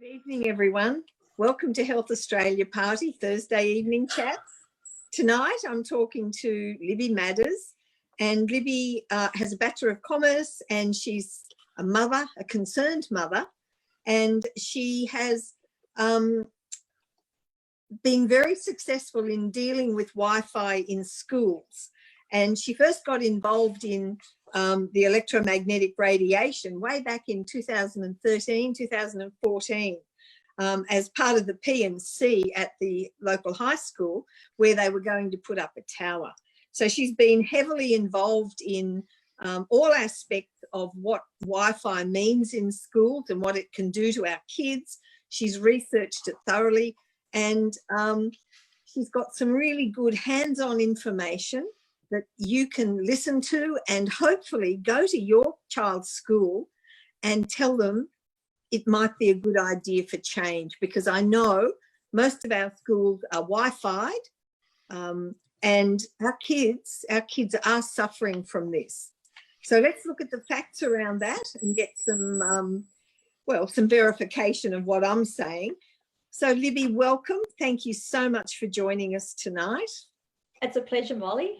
Good evening, everyone. Welcome to Health Australia Party Thursday evening chats. Tonight, I'm talking to Libby Madders, and Libby has a Bachelor of Commerce, and she's a mother, a concerned mother, and she has been very successful in dealing with Wi-Fi in schools. And she first got involved in the electromagnetic radiation way back in 2013, 2014, as part of the P&C at the local high school, where they were going to put up a tower. So she's been heavily involved in all aspects of what Wi-Fi means in schools and what it can do to our kids. She's researched it thoroughly, and she's got some really good hands-on information that you can listen to and hopefully go to your child's school and tell them it might be a good idea for change, because I know most of our schools are Wi-Fi'd, and our kids are suffering from this. So let's look at the facts around that and get some, some verification of what I'm saying. So Libby, welcome. Thank you so much for joining us tonight. It's a pleasure, Molly.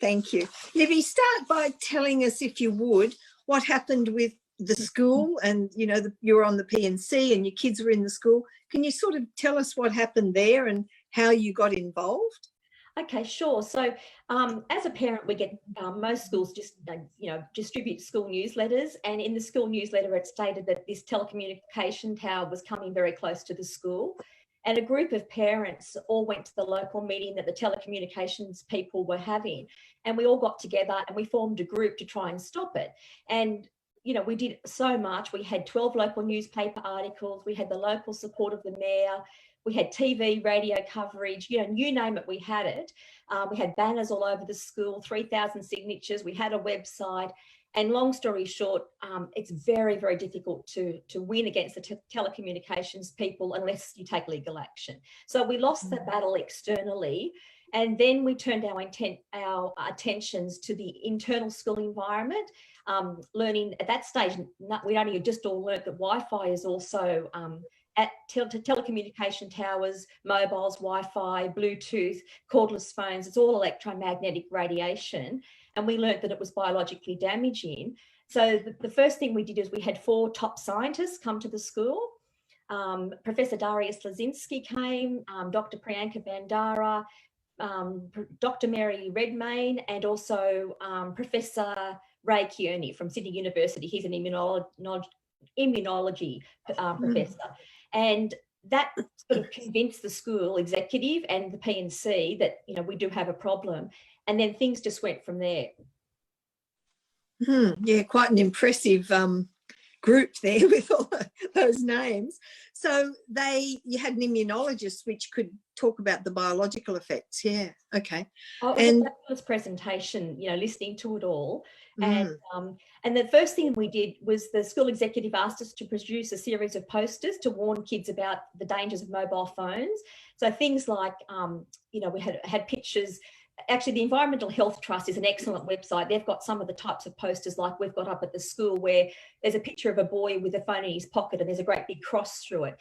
Thank you. Libby, start by telling us, if you would, what happened with the school, and you know, you were on the P&C and your kids were in the school. Can you sort of tell us what happened there and how you got involved? Okay, sure. So as a parent, we get most schools just, distribute school newsletters, and in the school newsletter, it stated that this telecommunication tower was coming very close to the school. And a group of parents all went to the local meeting that the telecommunications people were having. And we all got together and we formed a group to try and stop it. And, you know, we did so much. We had 12 local newspaper articles. We had the local support of the mayor. We had TV, radio coverage, you know, you name it, we had it. We had banners all over the school, 3,000 signatures. We had a website. And long story short, it's very, very difficult to win against the telecommunications people unless you take legal action. So we lost that battle externally, and then we turned our attentions to the internal school environment, learning at that stage, we only just all learnt that Wi-Fi is also at telecommunication towers, mobiles, Wi-Fi, Bluetooth, cordless phones, it's all electromagnetic radiation. And we learnt that it was biologically damaging. So the first thing we did is we had 4 top scientists come to the school. Professor Darius Lazinski came, Dr. Priyanka Bandara, Dr. Mary Redmayne, and also Professor Ray Kearney from Sydney University. He's an immunology professor. And that sort of convinced the school executive and the P&C that, you know, we do have a problem. And then things just went from there. Yeah, quite an impressive group there with all those names. So you had an immunologist which could talk about the biological effects. Yeah, okay. Oh, and this presentation, you know, listening to it all. And the first thing we did was the school executive asked us to produce a series of posters to warn kids about the dangers of mobile phones. So things like, you know, we had pictures. Actually, the Environmental Health Trust is an excellent website. They've got some of the types of posters like we've got up at the school, where there's a picture of a boy with a phone in his pocket and there's a great big cross through it.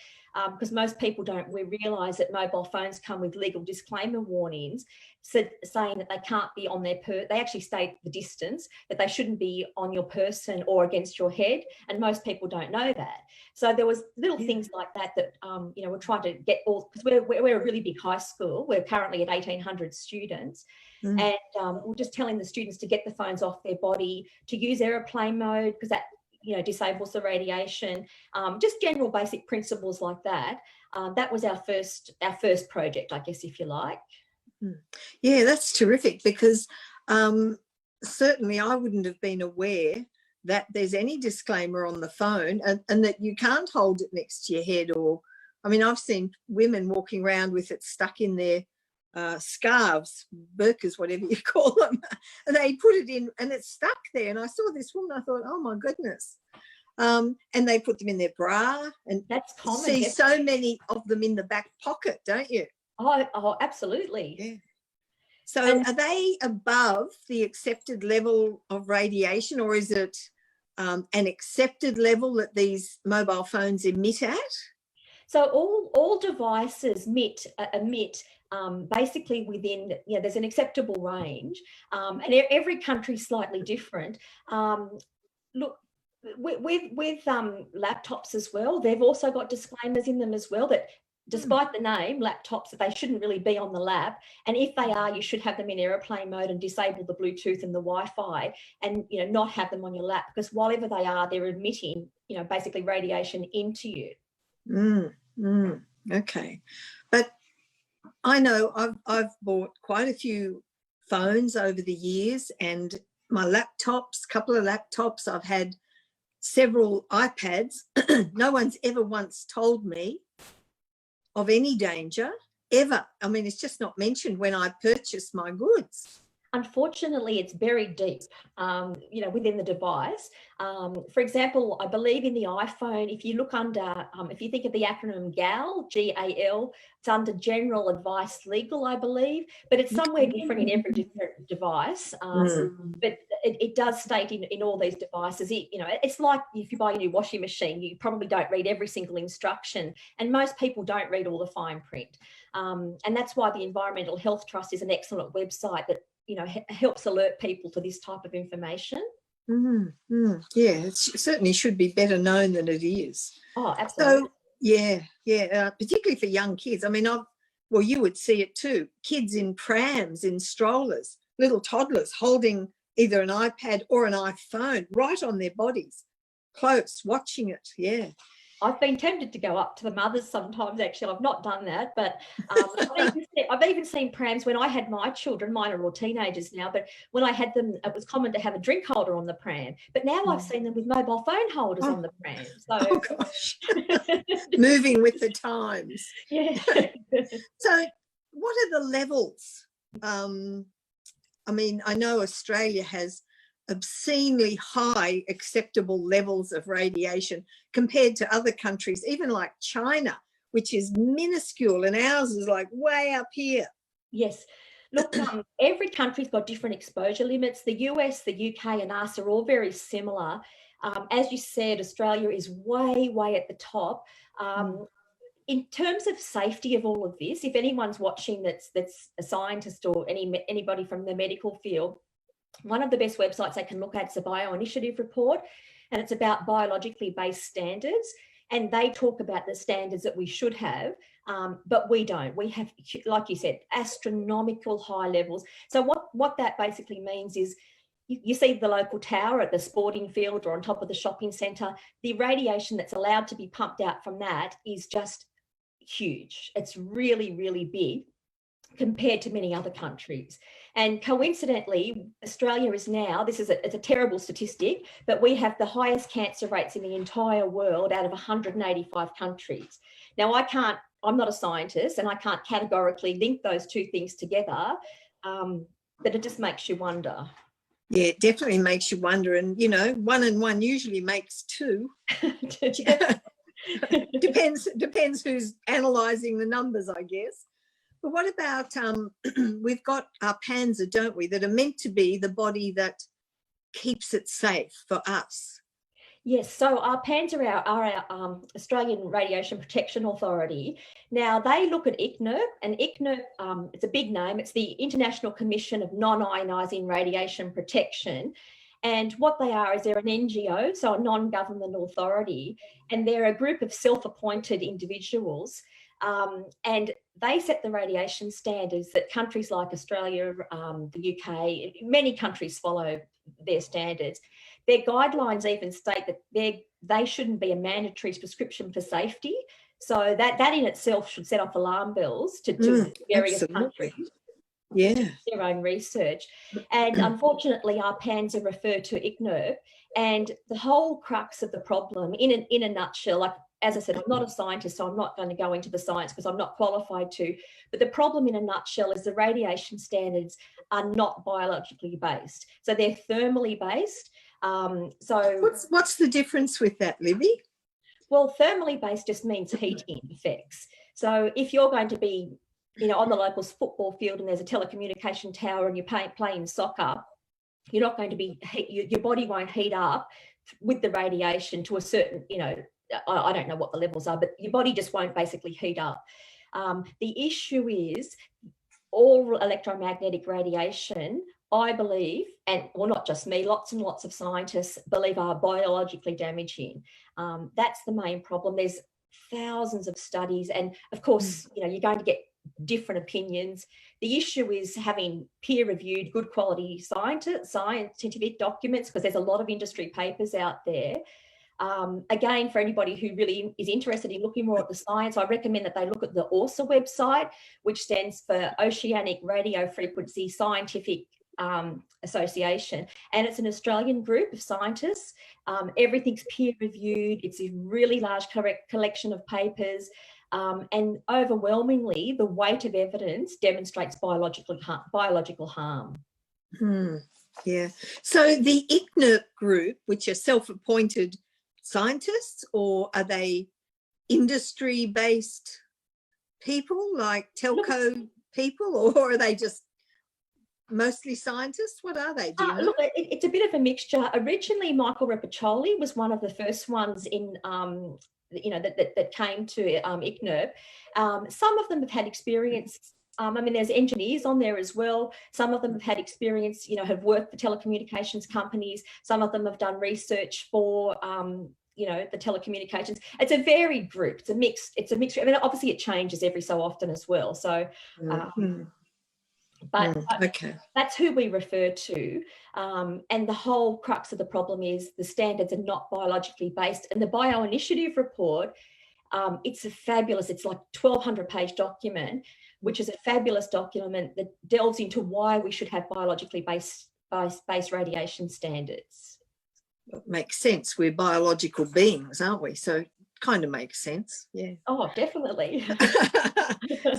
Because most people we realise that mobile phones come with legal disclaimer warnings, saying that they can't be on their they actually state the distance, that they shouldn't be on your person or against your head, and most people don't know that. So there was little things like that you know, we're trying to get all, because we're a really big high school. We're currently at 1,800 students, and we're just telling the students to get the phones off their body, to use airplane mode, because that, you know, disables the radiation, just general basic principles like that. That was our first project, I guess, if you like. Yeah, that's terrific, because certainly I wouldn't have been aware that there's any disclaimer on the phone, and that you can't hold it next to your head. Or, I mean, I've seen women walking around with it stuck in their scarves, burqas, whatever you call them, and they put it in and it's stuck there. And I saw this woman, I thought, oh my goodness. And they put them in their bra, and that's common. See so many of them in the back pocket, don't you? Oh, absolutely. Yeah. So are they above the accepted level of radiation, or is it an accepted level that these mobile phones emit at? So all devices emit basically within, there's an acceptable range, and every country's slightly different. Look, with laptops as well, they've also got disclaimers in them as well that despite the name laptops, that they shouldn't really be on the lap, and if they are, you should have them in airplane mode and disable the Bluetooth and the Wi-Fi, and not have them on your lap, because whatever they are, they're emitting basically radiation into you. Okay, but I know I've bought quite a few phones over the years, and my laptops, couple of laptops, I've had several iPads. No one's ever once told me of any danger, ever. I mean, it's just not mentioned when I purchase my goods. Unfortunately, it's buried deep, within the device. For example, I believe in the iPhone, if you look under, if you think of the acronym GAL, G-A-L, it's under General Advice Legal, I believe, but it's somewhere different in every different device. But it does state in all these devices, it's like if you buy a new washing machine, you probably don't read every single instruction, and most people don't read all the fine print. And that's why the Environmental Health Trust is an excellent website that helps alert people to this type of information. Yeah, it certainly should be better known than it is. Oh, absolutely. So particularly for young kids. I mean, you would see it too. Kids in prams, in strollers, little toddlers holding either an iPad or an iPhone right on their bodies, close, watching it. Yeah. I've been tempted to go up to the mothers sometimes, actually. I've not done that, but I've even seen prams when I had my children. Mine are all teenagers now, but when I had them, it was common to have a drink holder on the pram. But now I've seen them with mobile phone holders on the pram. So. Oh, gosh. Moving with the times. Yeah. So what are the levels? I mean, I know Australia has obscenely high acceptable levels of radiation compared to other countries, even like China, which is minuscule, and ours is like way up here. Yes. Look, every country's got different exposure limits. The US, the UK and us are all very similar. As you said, Australia is way, way at the top. In terms of safety of all of this, if anyone's watching that's a scientist or anybody from the medical field, one of the best websites they can look at is the Bio-Initiative report, and it's about biologically based standards. And they talk about the standards that we should have, but we don't. We have, like you said, astronomical high levels. So what that basically means is you see the local tower at the sporting field or on top of the shopping centre, the radiation that's allowed to be pumped out from that is just huge. It's really, really big compared to many other countries. And coincidentally, Australia is now, it's a terrible statistic, but we have the highest cancer rates in the entire world out of 185 countries. Now, I'm not a scientist and I can't categorically link those two things together, but it just makes you wonder. Yeah, it definitely makes you wonder. And, one and one usually makes two. Depends who's analysing the numbers, I guess. But what about, we've got our Panzer, don't we, that are meant to be the body that keeps it safe for us? Yes, so our Panzer are our Australian Radiation Protection Authority. Now, they look at ICNIRP, and ICNIRP, it's a big name, it's the International Commission of Non-Ionising Radiation Protection. And what they are is they're an NGO, so a non-government authority, and they're a group of self-appointed individuals. And they set the radiation standards that countries like Australia, the UK, many countries follow their standards. Their guidelines even state that they shouldn't be a mandatory prescription for safety. So that in itself should set off alarm bells to various countries. Yeah. Their own research. And unfortunately, our Panzer refer to ICNIRP, and the whole crux of the problem in a nutshell, like, as I said, I'm not a scientist, so I'm not going to go into the science because I'm not qualified to, but the problem in a nutshell is the radiation standards are not biologically based. So they're thermally based. So what's the difference with that, Libby? Well, thermally based just means heating effects. So if you're going to be, on the local football field and there's a telecommunication tower and you're playing soccer, you're not going to be, your body won't heat up with the radiation to a certain, I don't know what the levels are, but your body just won't basically heat up. The issue is all electromagnetic radiation, I believe, and well, not just me, lots and lots of scientists believe are biologically damaging. That's the main problem. There's thousands of studies, and of course, you're going to get different opinions. The issue is having peer-reviewed, good quality scientific documents, because there's a lot of industry papers out there. Again, for anybody who really is interested in looking more at the science, I recommend that they look at the ORSA website, which stands for Oceanic Radio Frequency Scientific Association. And it's an Australian group of scientists. Everything's peer-reviewed. It's a really large collection of papers. And overwhelmingly, the weight of evidence demonstrates biological harm. Yeah. So the ICNIRP group, which are self-appointed scientists, or are they industry-based people like telco people, or are they just mostly scientists? What are they? Do you know? Look, it's a bit of a mixture. Originally, Michael Repiccioli was one of the first ones in that came to ICNIRP. Some of them have had experience. There's engineers on there as well. Some of them have had experience, have worked for telecommunications companies. Some of them have done research for, the telecommunications. It's a varied group. It's a mixture. Obviously it changes every so often as well. So, but okay, that's who we refer to. And the whole crux of the problem is the standards are not biologically based. And the Bioinitiative report, it's like 1,200 page document, which is a fabulous document that delves into why we should have biologically based radiation standards. It makes sense. We're biological beings, aren't we? So it kind of makes sense. Yeah. Oh, definitely.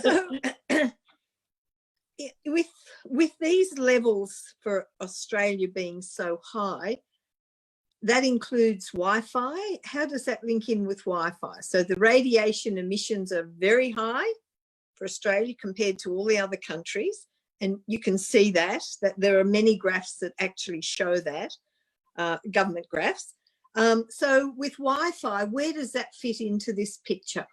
So with these levels for Australia being so high, that includes Wi-Fi. How does that link in with Wi-Fi? So the radiation emissions are very high for Australia compared to all the other countries. And you can see that there are many graphs that actually show that, government graphs. So with Wi-Fi, where does that fit into this picture?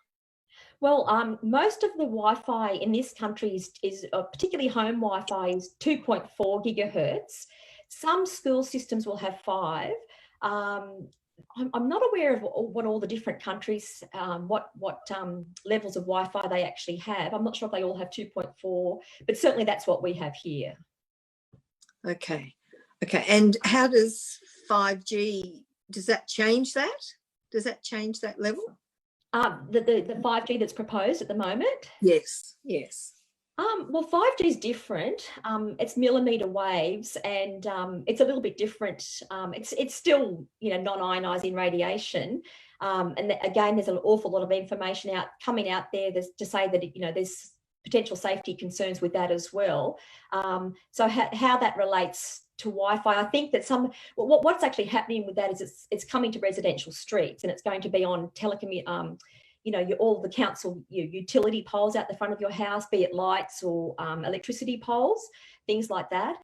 Well, most of the Wi-Fi in this country is particularly home Wi-Fi, is 2.4 gigahertz. Some school systems will have 5. I'm not aware of what all the different countries, what levels of Wi-Fi they actually have. I'm not sure if they all have 2.4, but certainly that's what we have here. Okay. And how does 5G, does that change that? Does that change that level? The 5G that's proposed at the moment? Yes. Well, 5G is different. It's millimetre waves, and it's a little bit different. It's still, non-ionising radiation. And again, there's an awful lot of information coming out there to say that, there's potential safety concerns with that as well. So how that relates to Wi-Fi, I think that what's actually happening with that is it's coming to residential streets, and it's going to be on all the council utility poles out the front of your house, be it lights or electricity poles, things like that.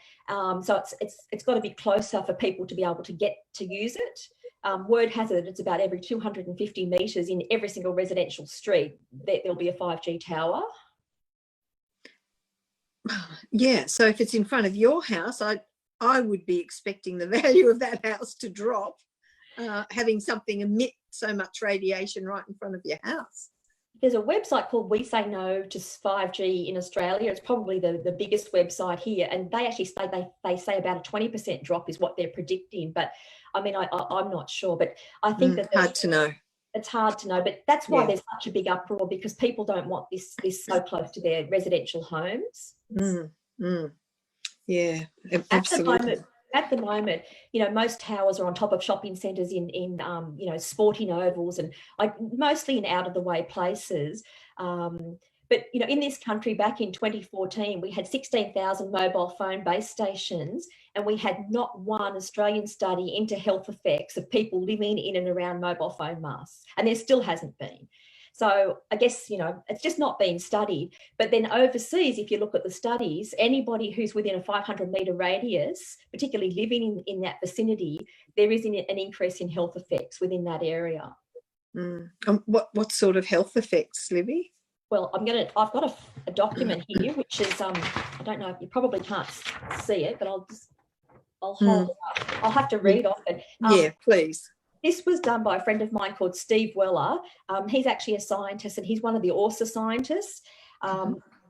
So it's got to be closer for people to be able to get to use it. Word has it it's about every 250 metres in every single residential street there'll be a 5G tower. Yeah, so if it's in front of your house, I would be expecting the value of that house to drop, having something emit so much radiation right in front of your house. There's a website called We Say No to 5G in Australia. It's probably the biggest website here, and they actually say they say about a 20% drop is what they're predicting. But I'm not sure, but I think hard to know. It's hard to know, but that's why there's such a big uproar, because people don't want this so close to their residential homes. Yeah, absolutely. At the moment, most towers are on top of shopping centres in sporting ovals and mostly in out of the way places. But in this country back in 2014, we had 16,000 mobile phone base stations, and we had not one Australian study into health effects of people living in and around mobile phone masts, and there still hasn't been. So I guess, you know, it's just not being studied. But then overseas, if you look at the studies, anybody who's within a 500-metre radius, particularly living in that vicinity, there is an increase in health effects within that area. What sort of health effects, Libby? Well, I've got a document here, which is, I don't know, you probably can't see it, but I'll hold it up. I'll have to read off it. Yeah, please. This was done by a friend of mine called Steve Weller. He's actually a scientist, and he's one of the ORSA scientists.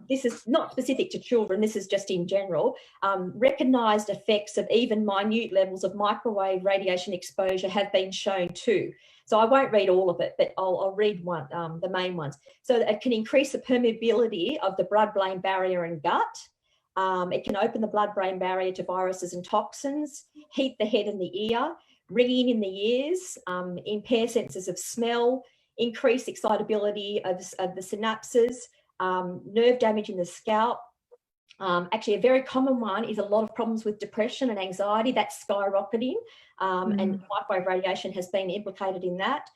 This is not specific to children, this is just in general. Recognised effects of even minute levels of microwave radiation exposure have been shown too. So I won't read all of it, but I'll read the main ones. So it can increase the permeability of the blood-brain barrier and gut. It can open the blood-brain barrier to viruses and toxins, heat the head and the ear, ringing in the ears, impair senses of smell, increase excitability of the synapses, nerve damage in the scalp. Actually, a very common one is a lot of problems with depression and anxiety. That's skyrocketing, and microwave radiation has been implicated in that.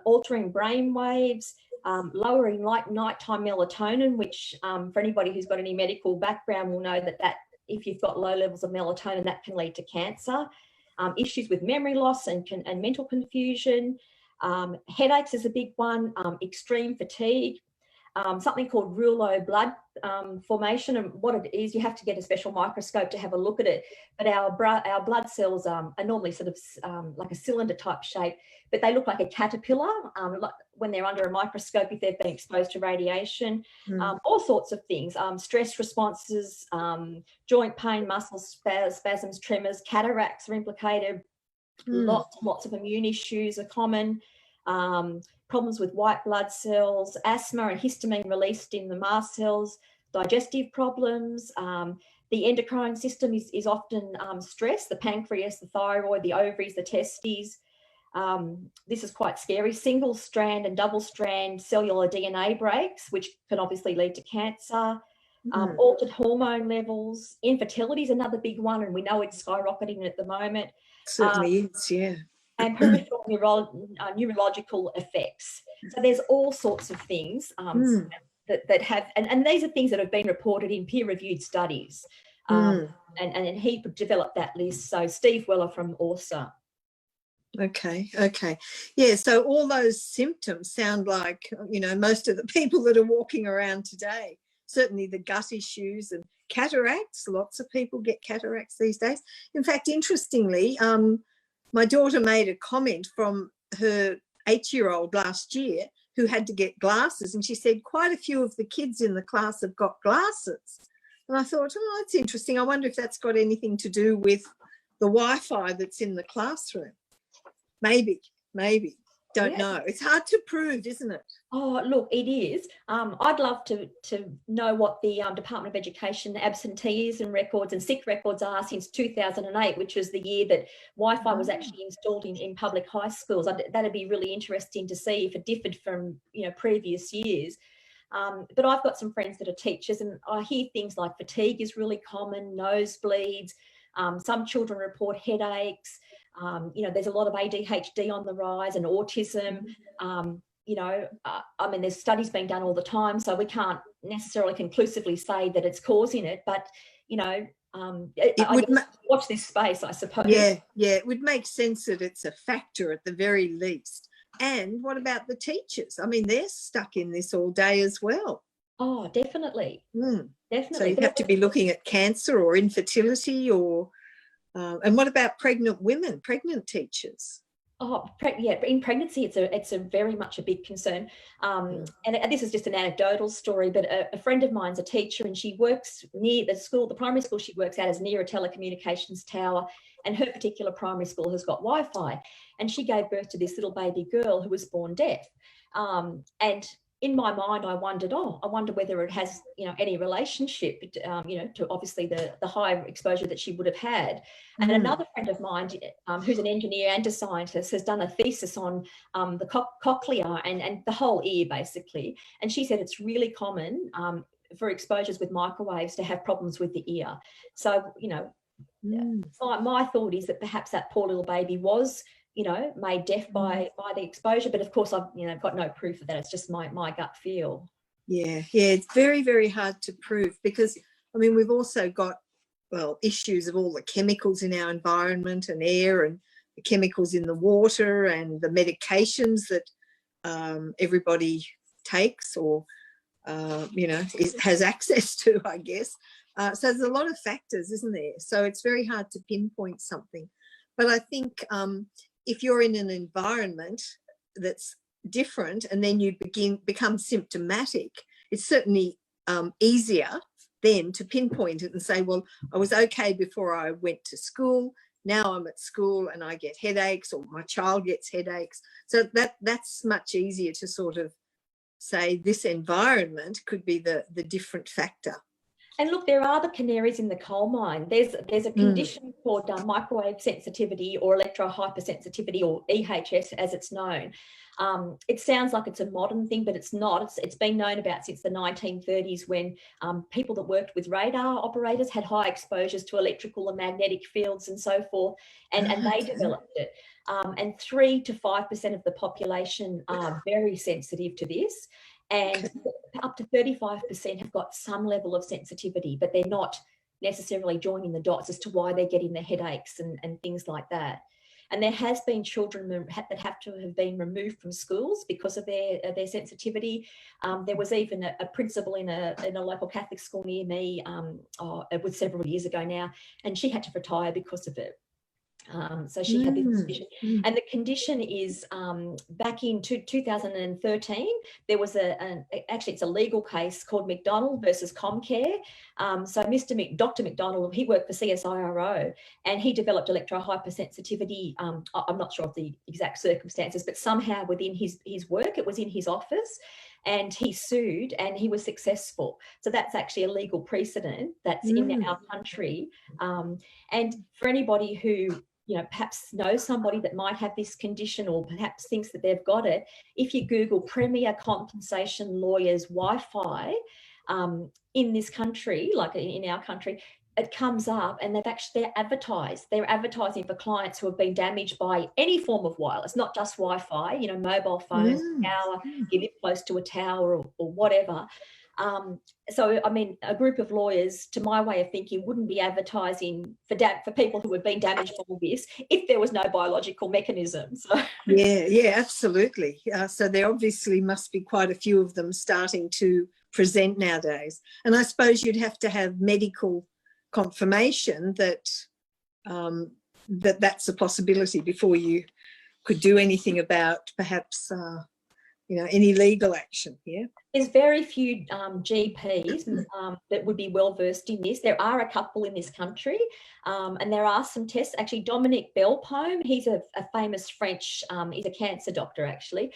Altering brain waves, lowering nighttime melatonin, which for anybody who's got any medical background will know that if you've got low levels of melatonin, that can lead to cancer. Issues with memory loss and mental confusion. Headaches is a big one. Extreme fatigue. Something called rouleau blood formation, and what it is, you have to get a special microscope to have a look at it. But our blood cells are normally sort of like a cylinder type shape, but they look like a caterpillar like when they're under a microscope if they've been exposed to radiation. All sorts of things, stress responses, joint pain, muscle spasms, tremors, cataracts are implicated. Lots of immune issues are common. Problems with white blood cells, asthma and histamine released in the mast cells, digestive problems. The endocrine system is often stressed, the pancreas, the thyroid, the ovaries, the testes. This is quite scary. Single strand and double strand cellular DNA breaks, which can obviously lead to cancer. Altered hormone levels. Infertility is another big one, and we know it's skyrocketing at the moment. Certainly is, yeah. And peripheral neurological effects. So there's all sorts of things that have, and these are things that have been reported in peer-reviewed studies. And he developed that list. So Steve Weller from ORSA. Okay. Yeah, so all those symptoms sound like, you know, most of the people that are walking around today. Certainly the gut issues and cataracts. Lots of people get cataracts these days. In fact, interestingly, my daughter made a comment from her 8-year-old last year who had to get glasses, and she said quite a few of the kids in the class have got glasses. And I thought, oh, that's interesting. I wonder if that's got anything to do with the Wi-Fi that's in the classroom. Maybe. Don't know. It's hard to prove, isn't it? Oh, look, it is. I'd love to know what the Department of Education absenteeism records and sick records are since 2008, which was the year that Wi-Fi was actually installed in public high schools. That'd be really interesting to see if it differed from, you know, previous years. But I've got some friends that are teachers, and I hear things like fatigue is really common, nosebleeds. Some children report headaches. You know, there's a lot of ADHD on the rise and autism. You know, I mean, there's studies being done all the time, so we can't necessarily conclusively say that it's causing it, but, you know, watch this space, I suppose. Yeah, it would make sense that it's a factor at the very least. And what about the teachers? I mean, they're stuck in this all day as well. Oh, definitely. Definitely. So you have to be looking at cancer or infertility or, and what about pregnant women, pregnant teachers? Oh, yeah, in pregnancy, it's a very much a big concern. And this is just an anecdotal story, but a friend of mine's a teacher, and she works near the primary school she works at is near a telecommunications tower, and her particular primary school has got Wi-Fi. And she gave birth to this little baby girl who was born deaf. And in my mind, I wonder whether it has, you know, any relationship, you know, to obviously the high exposure that she would have had. And another friend of mine, who's an engineer and a scientist, has done a thesis on the cochlea and the whole ear, basically. And she said it's really common for exposures with microwaves to have problems with the ear. So, you know, my thought is that perhaps that poor little baby was made deaf by the exposure. But of course, I've got no proof of that. It's just my gut feel. Yeah, it's very, very hard to prove because, I mean, we've also got, issues of all the chemicals in our environment and air and the chemicals in the water and the medications that everybody takes or, has access to, I guess. So there's a lot of factors, isn't there? So it's very hard to pinpoint something. But I think if you're in an environment that's different and then you become symptomatic, it's certainly easier then to pinpoint it and say, well, I was okay before I went to school. Now I'm at school and I get headaches, or my child gets headaches. So that's much easier to sort of say this environment could be the different factor. And look, there are the canaries in the coal mine. There's a condition called microwave sensitivity or electrohypersensitivity, or EHS as it's known. It sounds like it's a modern thing, but it's not. It's been known about since the 1930s when people that worked with radar operators had high exposures to electrical and magnetic fields and so forth, and they developed it. And 3 to 5% of the population are very sensitive to this. And up to 35% have got some level of sensitivity, but they're not necessarily joining the dots as to why they're getting the headaches and things like that. And there has been children that have to have been removed from schools because of their sensitivity. There was even a principal in a local Catholic school near me, it was several years ago now, and she had to retire because of it. So she had this condition, and the condition is back in 2013 there was actually it's a legal case called McDonald versus Comcare. So Dr. McDonald, he worked for CSIRO and he developed electrohypersensitivity. I'm not sure of the exact circumstances, but somehow within his work, it was in his office, and he sued and he was successful. So that's actually a legal precedent that's in our country. And for anybody who perhaps knows somebody that might have this condition or perhaps thinks that they've got it, if you Google Premier Compensation Lawyers Wi-Fi in this country, like in our country, it comes up, and they're advertising for clients who have been damaged by any form of wireless, not just Wi-Fi, mobile phones, tower, you live close to a tower or whatever. So, I mean, a group of lawyers, to my way of thinking, wouldn't be advertising for people who have been damaged from all this if there was no biological mechanism. So. Yeah, absolutely. So there obviously must be quite a few of them starting to present nowadays. And I suppose you'd have to have medical confirmation that that's a possibility before you could do anything about perhaps any legal action. Yeah, there's very few GPs that would be well versed in this. There are a couple in this country, and there are some tests. Actually, Dominique Belpomme, he's a famous French, he's a cancer doctor actually,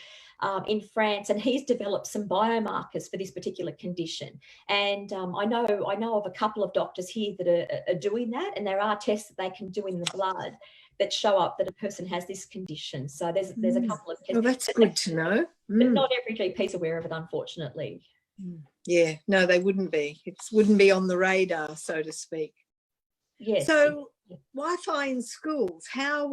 in France, and he's developed some biomarkers for this particular condition. And I know of a couple of doctors here that are doing that, and there are tests that they can do in the blood that show up that a person has this condition. So there's a couple of tests. Well, that's good to know. But not every GP is aware of it, unfortunately. Yeah, no, they wouldn't be. It wouldn't be on the radar, so to speak. Yes. So Wi-Fi in schools, how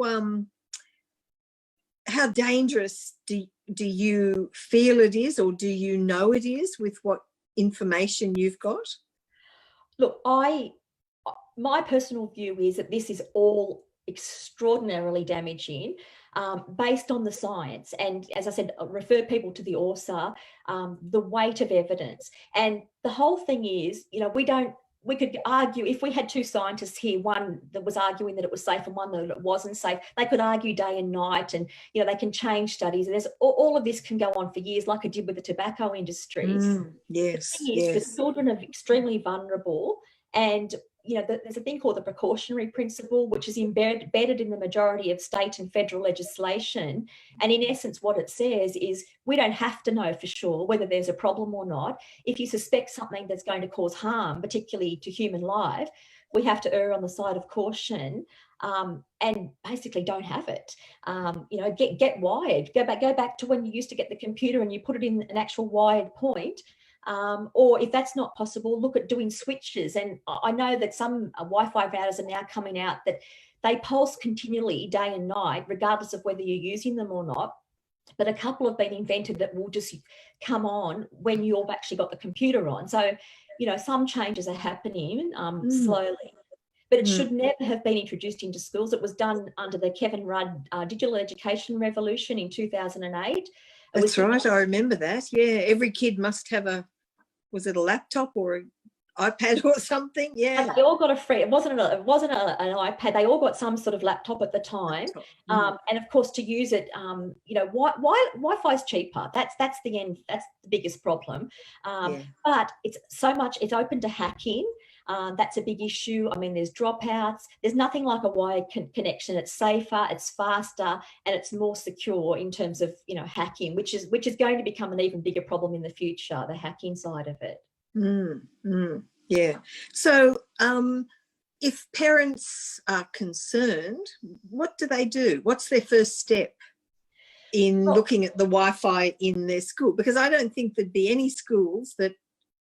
dangerous do you feel it is, or do you know it is with what information you've got? Look, my personal view is that this is all extraordinarily damaging based on the science, and as I said, refer people to the ORSA, the weight of evidence. And the whole thing is, we could argue, if we had two scientists here, one that was arguing that it was safe and one that it wasn't safe, they could argue day and night, and they can change studies. There's all of this can go on for years, like it did with the tobacco industries. Yes, the thing is, the children are extremely vulnerable, and there's a thing called the precautionary principle, which is embedded in the majority of state and federal legislation. And in essence, what it says is we don't have to know for sure whether there's a problem or not. If you suspect something that's going to cause harm, particularly to human life, we have to err on the side of caution, and basically don't have it. Get wired. Go back to when you used to get the computer and you put it in an actual wired point. Or if that's not possible, look at doing switches. And I know that some Wi-Fi routers are now coming out that they pulse continually day and night, regardless of whether you're using them or not. But a couple have been invented that will just come on when you've actually got the computer on. So, some changes are happening slowly. But it should never have been introduced into schools. It was done under the Kevin Rudd Digital Education Revolution in 2008. That's right. I remember that. Yeah, every kid must have was it a laptop or an iPad or something? Yeah. They all got a free. It wasn't an iPad. They all got some sort of laptop at the time. And of course, to use it, Wi-Fi is cheaper. That's the end. That's the biggest problem. But it's open to hacking. That's a big issue. I mean, there's dropouts. There's nothing like a wired connection. It's safer, it's faster, and it's more secure in terms of hacking, which is going to become an even bigger problem in the future. The hacking side of it. Yeah. So, if parents are concerned, what do they do? What's their first step in looking at the Wi-Fi in their school? Because I don't think there'd be any schools that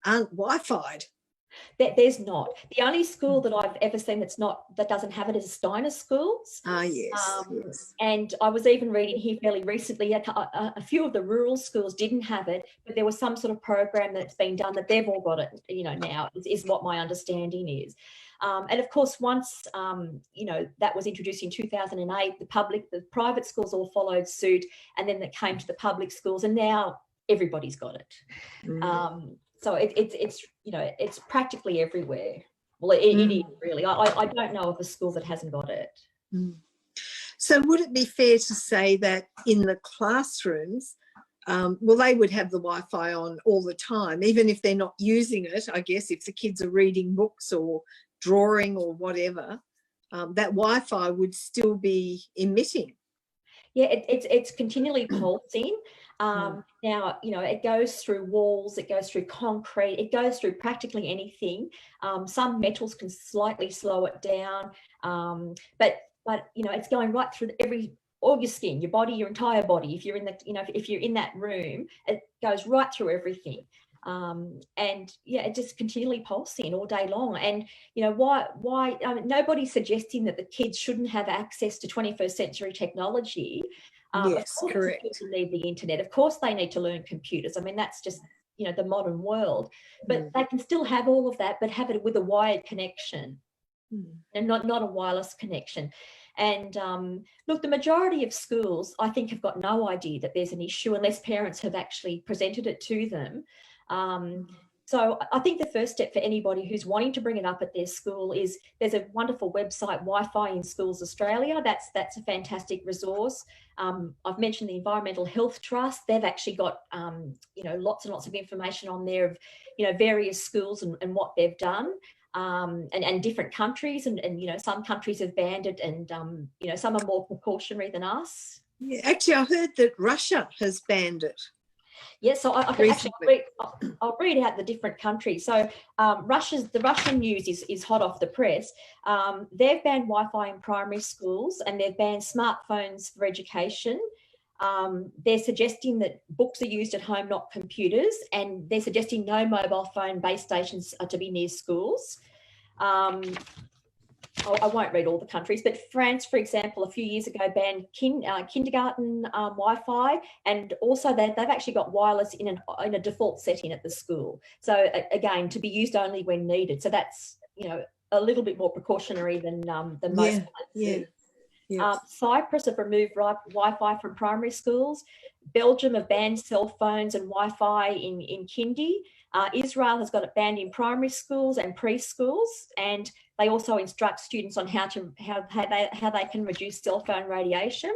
aren't Wi-Fi'd. There's not. The only school that I've ever seen that doesn't have it is Steiner schools. Yes. And I was even reading here fairly recently, a few of the rural schools didn't have it, but there was some sort of program that's been done that they've all got it, now is what my understanding is. And of course, once, that was introduced in 2008, the private schools all followed suit, and then it came to the public schools, and now everybody's got it. So it's practically everywhere. Well, it is really. I don't know of a school that hasn't got it. So would it be fair to say that in the classrooms, they would have the Wi-Fi on all the time, even if they're not using it, I guess, if the kids are reading books or drawing or whatever, that Wi-Fi would still be emitting? Yeah, it's continually pulsing. Now, it goes through walls, it goes through concrete, it goes through practically anything. Some metals can slightly slow it down, but it's going right through all your skin, your body, your entire body. If you're in that room, it goes right through everything. It just continually pulsing all day long. And why nobody's suggesting that the kids shouldn't have access to 21st century technology. Yes, of course correct. People need the internet. Of course they need to learn computers. I mean, that's just the modern world. But they can still have all of that, but have it with a wired connection and not a wireless connection. And look, the majority of schools, I think, have got no idea that there's an issue unless parents have actually presented it to them. So I think the first step for anybody who's wanting to bring it up at their school is there's a wonderful website, Wi-Fi in Schools Australia. That's a fantastic resource. I've mentioned the Environmental Health Trust. They've actually got lots and lots of information on there of various schools and what they've done. And different countries, and some countries have banned it, and some are more precautionary than us. Yeah, actually, I heard that Russia has banned it. Yes, so I can actually I'll read out the different countries. So the Russian news is hot off the press. They've banned Wi-Fi in primary schools, and they've banned smartphones for education. They're suggesting that books are used at home, not computers, and they're suggesting no mobile phone base stations are to be near schools. I won't read all the countries, but France, for example, a few years ago banned kindergarten Wi-Fi, and also they've actually got wireless in a default setting at the school. So again, to be used only when needed. So that's a little bit more precautionary than most places. Yeah. Cyprus have removed Wi-Fi from primary schools. Belgium have banned cell phones and Wi-Fi in kindy. Israel has got it banned in primary schools and preschools, and they also instruct students on how they can reduce cell phone radiation.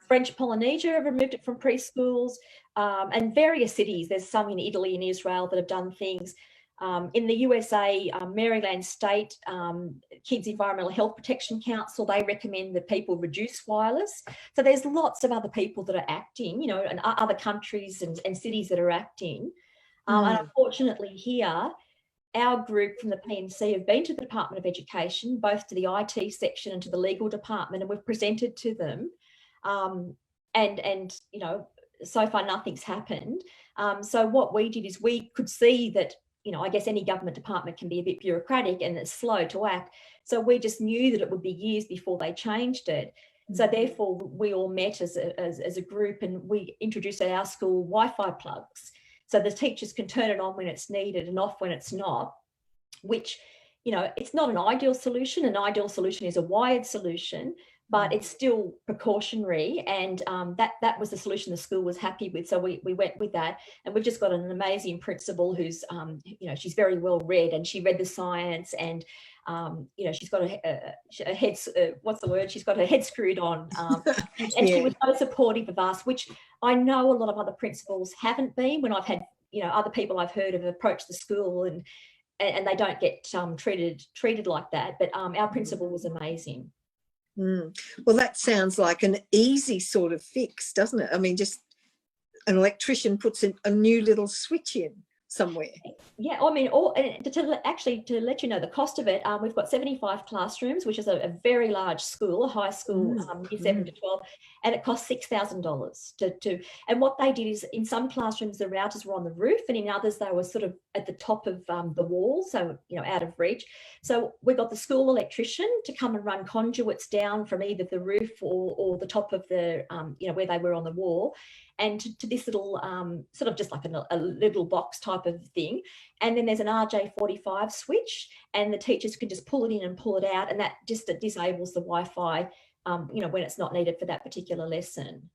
French Polynesia have removed it from preschools, and various cities. There's some in Italy and Israel that have done things. In the USA, Maryland State Kids Environmental Health Protection Council, they recommend that people reduce wireless. So there's lots of other people that are acting, and other countries and cities that are acting. And unfortunately here, our group from the PNC have been to the Department of Education, both to the IT section and to the legal department, and we've presented to them. So far nothing's happened. So what we did is we could see that I guess any government department can be a bit bureaucratic and it's slow to act. So we just knew that it would be years before they changed it. So therefore, we all met as a group, and we introduced at our school Wi-Fi plugs. So the teachers can turn it on when it's needed and off when it's not, which, it's not an ideal solution. An ideal solution is a wired solution, but it's still precautionary. And that was the solution the school was happy with. So we went with that. And we've just got an amazing principal who's, she's very well read, and she read the science, and she's got a head, what's the word? She's got her head screwed on. And she was so supportive of us, which I know a lot of other principals haven't been. When I've had, other people I've heard have approached the school and they don't get treated like that. But our principal was amazing. Well, that sounds like an easy sort of fix, doesn't it? I mean, just an electrician puts a new little switch in somewhere. Yeah, I mean, to let you know the cost of it, we've got 75 classrooms, which is a very large school, a high school, year 7 to 12, and it costs $6,000 to. And what they did is, in some classrooms the routers were on the roof, and in others they were sort of at the top of the wall, so out of reach. So we got the school electrician to come and run conduits down from either the roof or the top of the where they were on the wall, and to this little sort of just like a little box type of thing. And then there's an RJ45 switch, and the teachers can just pull it in and pull it out, and that just disables the Wi-Fi, when it's not needed for that particular lesson.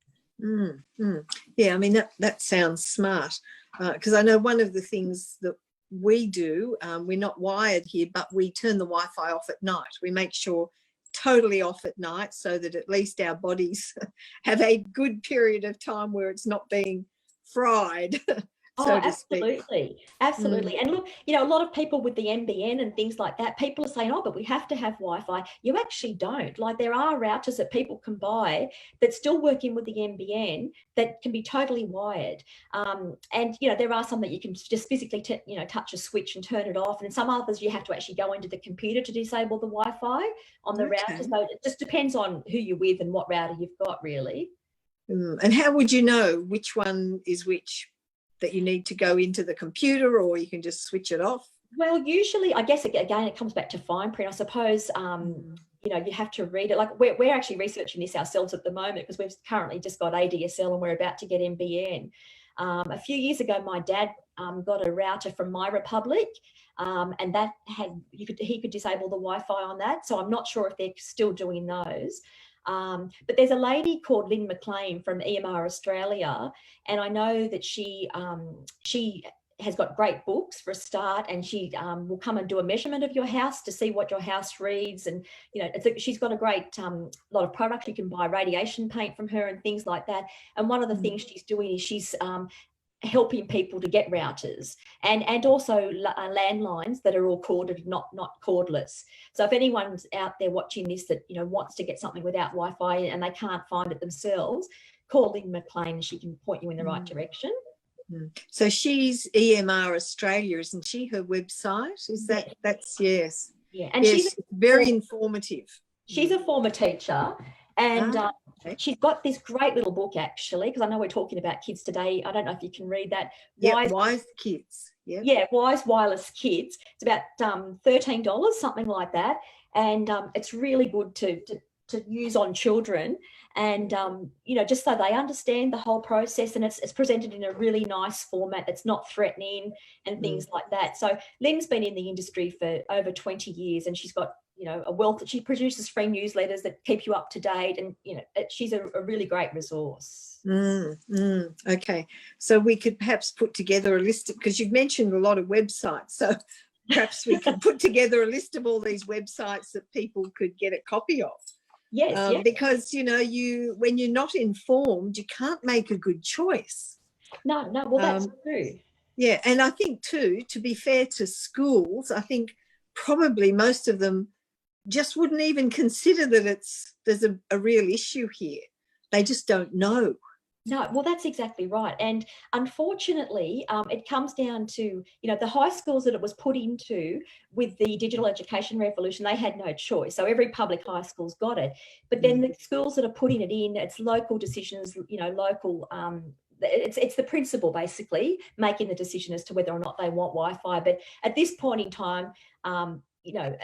Yeah, I mean, that sounds smart, because I know one of the things that we do, we're not wired here, but we turn the Wi-Fi off at night. We make sure totally off at night, so that at least our bodies have a good period of time where it's not being fried. So absolutely. And look, a lot of people with the NBN and things like that, people are saying, but we have to have Wi-Fi. You actually don't. Like, there are routers that people can buy that still work in with the NBN that can be totally wired. And there are some that you can just physically touch a switch and turn it off, and some others you have to actually go into the computer to disable the Wi-Fi on the router. So it just depends on who you're with and what router you've got, really. And how would you know which one is which? That you need to go into the computer, or you can just switch it off? Well, usually, I guess, again, it comes back to fine print. I suppose, you have to read it. Like, we're actually researching this ourselves at the moment, because we've currently just got ADSL and we're about to get NBN. A few years ago, my dad got a router from My Republic, and that he could disable the Wi-Fi on that. So I'm not sure if they're still doing those. But there's a lady called Lynn McLean from EMR Australia, and I know that she has got great books for a start, and she will come and do a measurement of your house to see what your house reads. And she's got a great lot of products. You can buy radiation paint from her and things like that. And one of the things she's doing is she's helping people to get routers and also landlines that are all corded, not cordless. So if anyone's out there watching this that wants to get something without Wi-Fi and they can't find it themselves, call Lynn McLean and she can point you in the right direction. So she's EMR Australia, isn't she? Her website is that? Yes. That's yes. Yeah, and yes, she's very informative. She's a former teacher. And she's got this great little book, actually, because I know we're talking about kids today. I don't know if you can read that. Wise Kids. Yeah, Wise Wireless Kids. It's about $13, something like that. And it's really good to use on children, and just so they understand the whole process, and it's presented in a really nice format that's not threatening and things like that. So Lynn's been in the industry for over 20 years, and she's got a wealth that she produces free newsletters that keep you up to date, and she's a really great resource. Okay, so we could perhaps put together a list, because you've mentioned a lot of websites, so perhaps we could put together a list of all these websites that people could get a copy of. Yes, because when you're not informed, you can't make a good choice. No, well, that's true. Yeah, and I think too, to be fair to schools, I think probably most of them just wouldn't even consider that there's a real issue here. They just don't know. No, well, that's exactly right. And unfortunately, it comes down to, the high schools that it was put into with the digital education revolution, they had no choice. So every public high school's got it. But then the schools that are putting it in, it's local decisions, local it's the principal basically making the decision as to whether or not they want Wi-Fi. But at this point in time, you know,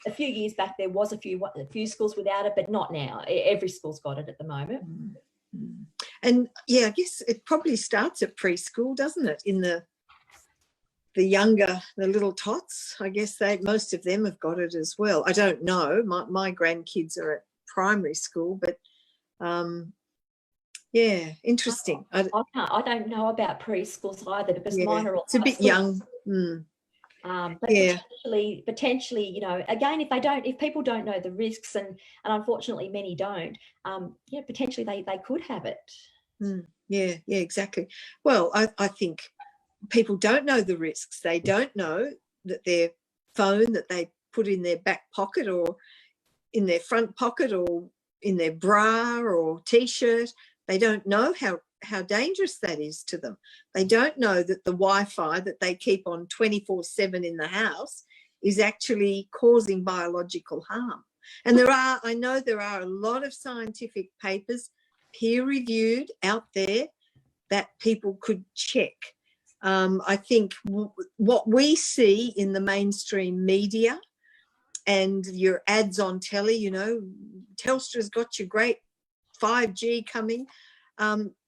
a few years back there was a few schools without it, but not now. Every school's got it at the moment. And yeah, I guess it probably starts at preschool, doesn't it? In the younger, the little tots, I guess most of them have got it as well. I don't know. My grandkids are at primary school, but yeah, interesting. I don't know about preschools either, because mine are all. It's a bit young. But potentially, you know, again, if people don't know the risks, and unfortunately many don't, yeah, potentially they could have it. Yeah, exactly. Well, I think people don't know the risks. They don't know that their phone that they put in their back pocket or in their front pocket or in their bra or T-shirt, they don't know how dangerous that is to them. They don't know that the Wi-Fi that they keep on 24/7 in the house is actually causing biological harm. And I know there are a lot of scientific papers, peer-reviewed, out there that people could check. I think what we see in the mainstream media and your ads on telly, you know, Telstra's got your great 5G coming.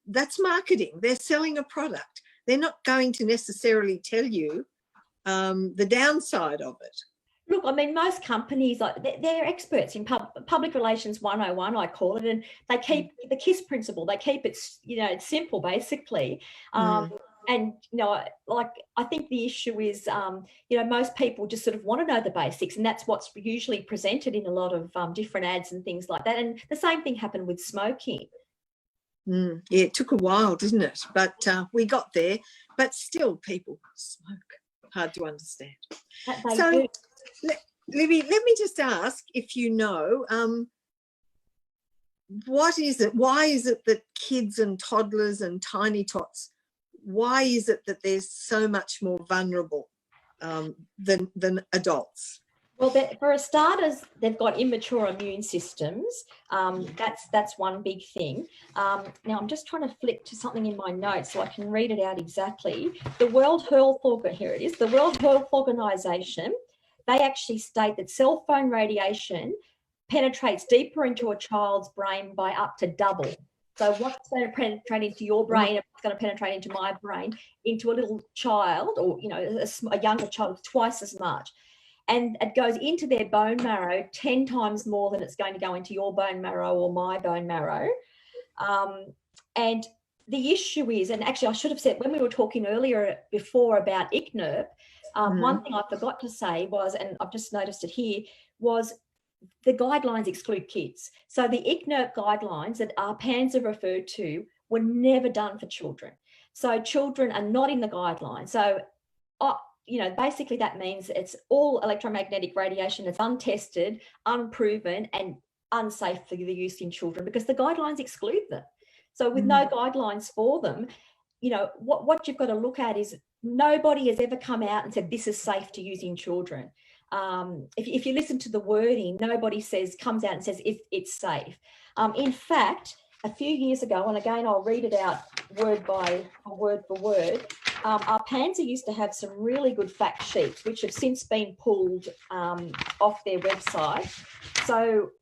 That's marketing. They're selling a product. They're not going to necessarily tell you the downside of it. Look, I mean, most companies, they're experts in public relations 101, I call it, and they keep the KISS principle. They keep it, you know, it's simple, basically. And, you know, like, I think the issue is, you know, most people just sort of want to know the basics, and that's what's usually presented in a lot of different ads and things like that. And the same thing happened with smoking. Yeah, it took a while, didn't it? But we got there. But still, people smoke. Hard to understand. So, Libby, let me just ask if you know, what is it? Why is it that kids and toddlers and tiny tots, why is it that they're so much more vulnerable than adults? Well, for starters, they've got immature immune systems. That's one big thing. Now, I'm just trying to flick to something in my notes so I can read it out exactly. The World Health Organization, they actually state that cell phone radiation penetrates deeper into a child's brain by up to double. So what's going to penetrate into your brain, it's going to penetrate into my brain, into a little child, or, you know, a younger child, twice as much. And it goes into their bone marrow 10 times more than it's going to go into your bone marrow or my bone marrow. And the issue is, and actually I should have said, when we were talking earlier before about ICNIRP, one thing I forgot to say was, and I've just noticed it here, was the guidelines exclude kids. So the ICNIRP guidelines that our PANS are referred to were never done for children. So children are not in the guidelines. So, you know, basically that means it's all electromagnetic radiation that's untested, unproven, and unsafe for the use in children, because the guidelines exclude them. So with no guidelines for them, you know, what you've got to look at is nobody has ever come out and said this is safe to use in children. If you listen to the wording, nobody comes out and says if it's safe. In fact, a few years ago, and again, I'll read it out word for word, our PANSA used to have some really good fact sheets, which have since been pulled off their website. So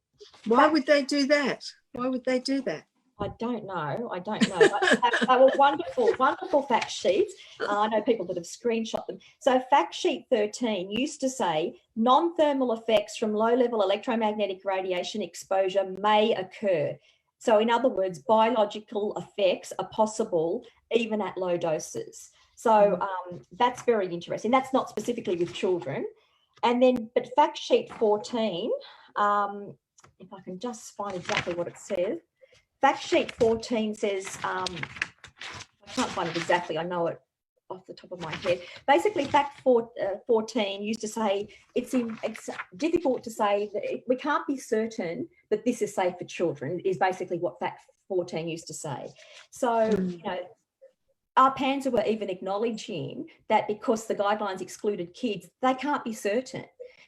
why would they do that? Why would they do that? I don't know. They were wonderful fact sheets. I know people that have screenshot them. So fact sheet 13 used to say non-thermal effects from low-level electromagnetic radiation exposure may occur. So in other words, biological effects are possible even at low doses. So that's very interesting. That's not specifically with children. And then, but fact sheet 14, if I can just find exactly what it says. Fact sheet 14 says, I can't find it exactly, I know it off the top of my head. Basically, fact 14 used to say it's difficult to say that we can't be certain that this is safe for children, is basically what fact 14 used to say. So, you know, our PANSA were even acknowledging that because the guidelines excluded kids, they can't be certain.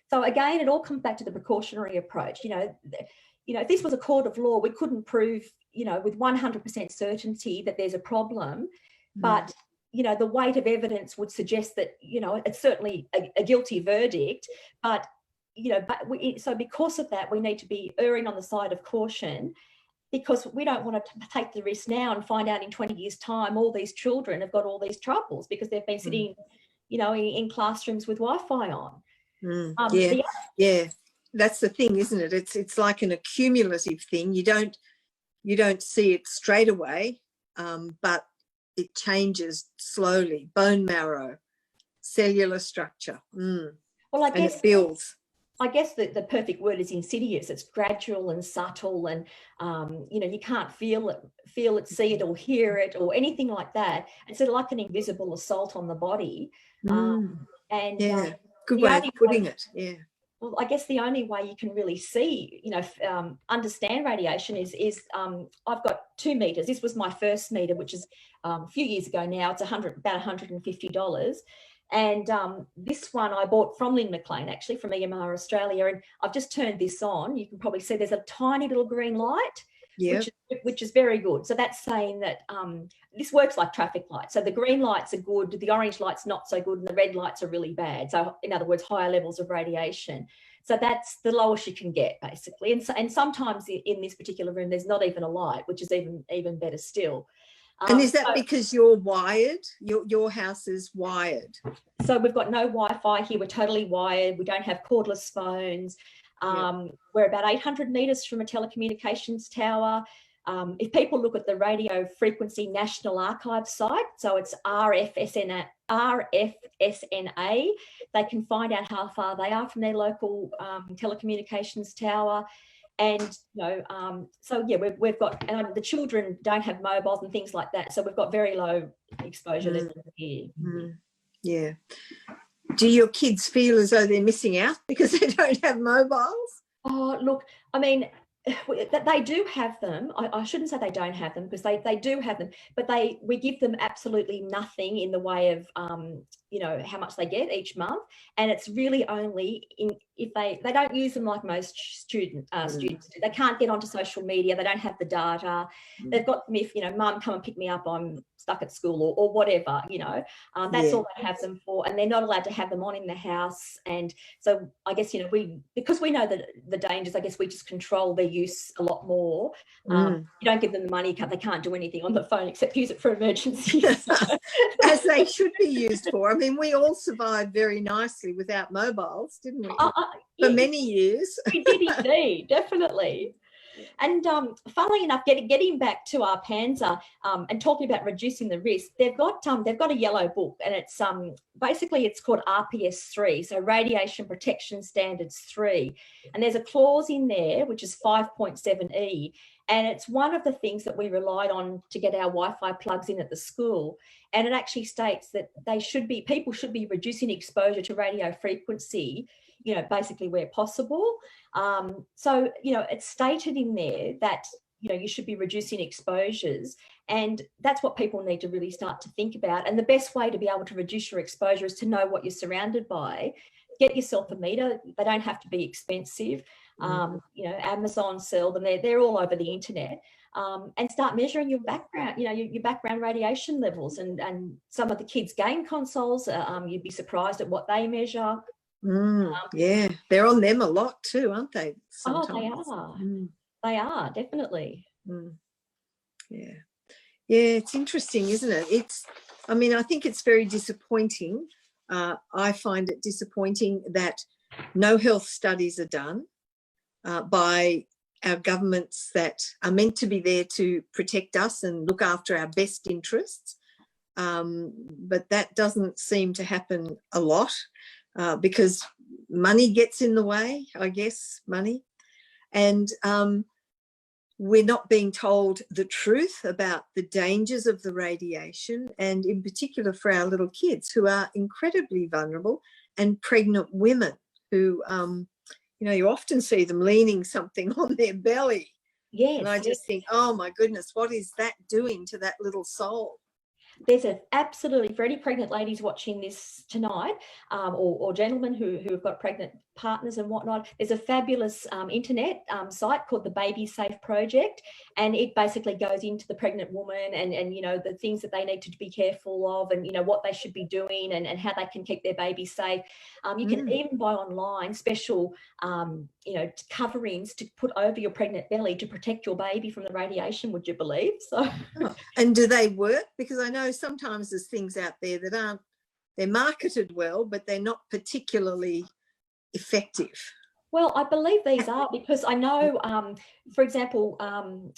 So again, it all comes back to the precautionary approach. You know, if this was a court of law, we couldn't prove, with 100% certainty that there's a problem, but the weight of evidence would suggest that it's certainly a guilty verdict, but so because of that, we need to be erring on the side of caution, because we don't want to take the risk now and find out in 20 years' time all these children have got all these troubles because they've been sitting, in classrooms with Wi-Fi on. Yeah, that's the thing, isn't it? It's like an accumulative thing. You don't see it straight away, but it changes slowly. Bone marrow, cellular structure. Well, I guess it builds. I guess the perfect word is insidious. It's gradual and subtle, and you can't feel it, see it, or hear it, or anything like that. It's like an invisible assault on the body. Good way of putting it. Yeah. Well, I guess the only way you can really see, understand radiation is I've got 2 meters. This was my first meter, which is a few years ago now. It's about $150. And this one I bought from Lynn McLean, actually, from EMR Australia. And I've just turned this on. You can probably see there's a tiny little green light, which is very good. So that's saying that this works like traffic lights. So the green lights are good, the orange lights not so good, and the red lights are really bad. So in other words, higher levels of radiation. So that's the lowest you can get, basically. And sometimes in this particular room, there's not even a light, which is even better still. And is that because you're wired? Your house is wired? So we've got no Wi-Fi here. We're totally wired. We don't have cordless phones. We're about 800 metres from a telecommunications tower. If people look at the Radio Frequency National Archive site, so it's RFSNA, they can find out how far they are from their local telecommunications tower. And we've got the children don't have mobiles and things like that, so we've got very low exposure levels here. Yeah. Do your kids feel as though they're missing out because they don't have mobiles? Oh, look, I mean, they do have them. I shouldn't say they don't have them, because they do have them, but we give them absolutely nothing in the way of how much they get each month, and it's really only if they don't use them like most students do. They can't get onto social media. They don't have the data. They've got them if mum, come and pick me up, I'm stuck at school, or whatever. That's all they have them for, and they're not allowed to have them on in the house. And so I guess because we know the dangers, I guess we just control their use a lot more. You don't give them the money, they can't do anything on the phone except use it for emergencies. As they should be used for. I mean, we all survived very nicely without mobiles, didn't we? For many years. We did indeed, definitely. And funnily enough, getting back to our Panzer and talking about reducing the risk, they've got a yellow book, and it's basically it's called RPS 3, so Radiation Protection Standards 3, and there's a clause in there which is 5.7E, and it's one of the things that we relied on to get our Wi-Fi plugs in at the school, and it actually states that people should be reducing exposure to radio frequency, basically where possible. So it's stated in there that you should be reducing exposures, and that's what people need to really start to think about. And the best way to be able to reduce your exposure is to know what you're surrounded by. Get yourself a meter. They don't have to be expensive. Amazon sell them. They're all over the internet. And start measuring your background, your background radiation levels, and some of the kids' game consoles. You'd be surprised at what they measure. Yeah, they're on them a lot too, aren't they? Sometimes. Oh, they are. They are, definitely. Yeah, it's interesting, isn't it? I think it's very disappointing. I find it disappointing that no health studies are done by our governments that are meant to be there to protect us and look after our best interests. But that doesn't seem to happen a lot. Because money gets in the way, I guess, money. And we're not being told the truth about the dangers of the radiation, and in particular for our little kids who are incredibly vulnerable, and pregnant women who, you often see them leaning something on their belly. Yes. And I just think, oh, my goodness, what is that doing to that little soul? there's a absolutely, for any pregnant ladies watching this tonight, or gentlemen who have got pregnant partners and whatnot, there's a fabulous internet site called the Baby Safe Project, and it basically goes into the pregnant woman and you know, the things that they need to be careful of, and you know, what they should be doing, and how they can keep their baby safe. You can even buy online special you know, coverings to put over your pregnant belly to protect your baby from the radiation, would you believe? So and do they work? Because I know sometimes there's things out there that aren't, they're marketed well, but they're not particularly effective. Well, I believe these are, because I know, for example,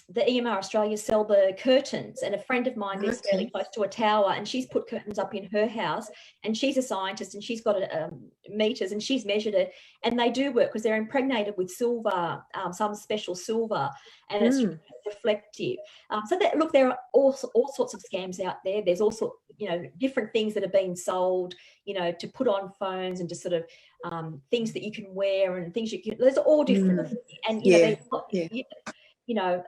the EMR Australia sell the curtains, and a friend of mine lives fairly close to a tower, and she's put curtains up in her house, and she's a scientist, and she's got meters, and she's measured it, and they do work because they're impregnated with silver, some special silver, and it's reflective. So that, look, there are all sorts of scams out there. There's also, you know, different things that are being sold, you know, to put on phones, and just sort of things that you can wear, and things you can, there's all different, and you know, you know,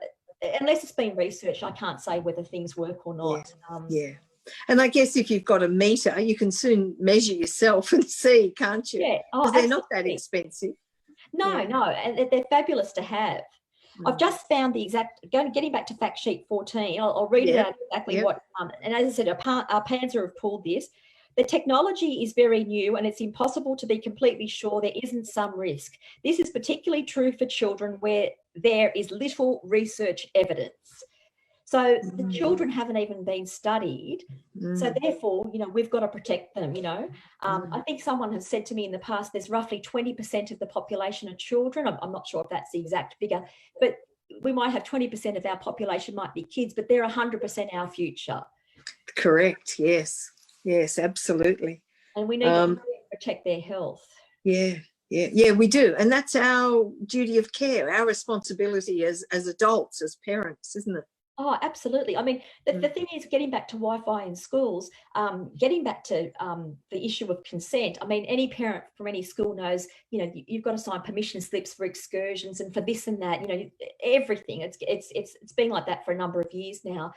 unless it's been researched, I can't say whether things work or not. And I guess if you've got a meter, you can soon measure yourself and see, can't you? Because they're not that expensive. No, and they're fabulous to have. I've just found the exact, getting back to fact sheet 14, I'll read about exactly what, and as I said, our Panzer have pulled this. The technology is very new, and it's impossible to be completely sure there isn't some risk. This is particularly true for children where there is little research evidence. So the children haven't even been studied. So therefore, you know, we've got to protect them, you know. I think someone has said to me in the past, there's roughly 20% of the population are children. I'm not sure if that's the exact figure, but we might have 20% of our population might be kids, but they're 100% our future. Correct, yes. Yes, absolutely. And we need to protect their health. Yeah, we do. And that's our duty of care, our responsibility as adults, as parents, isn't it? Oh, absolutely. I mean, the thing is, getting back to Wi-Fi in schools, getting back to the issue of consent. I mean, any parent from any school knows, you know, you've got to sign permission slips for excursions and for this and that, you know, everything. It's been like that for a number of years now.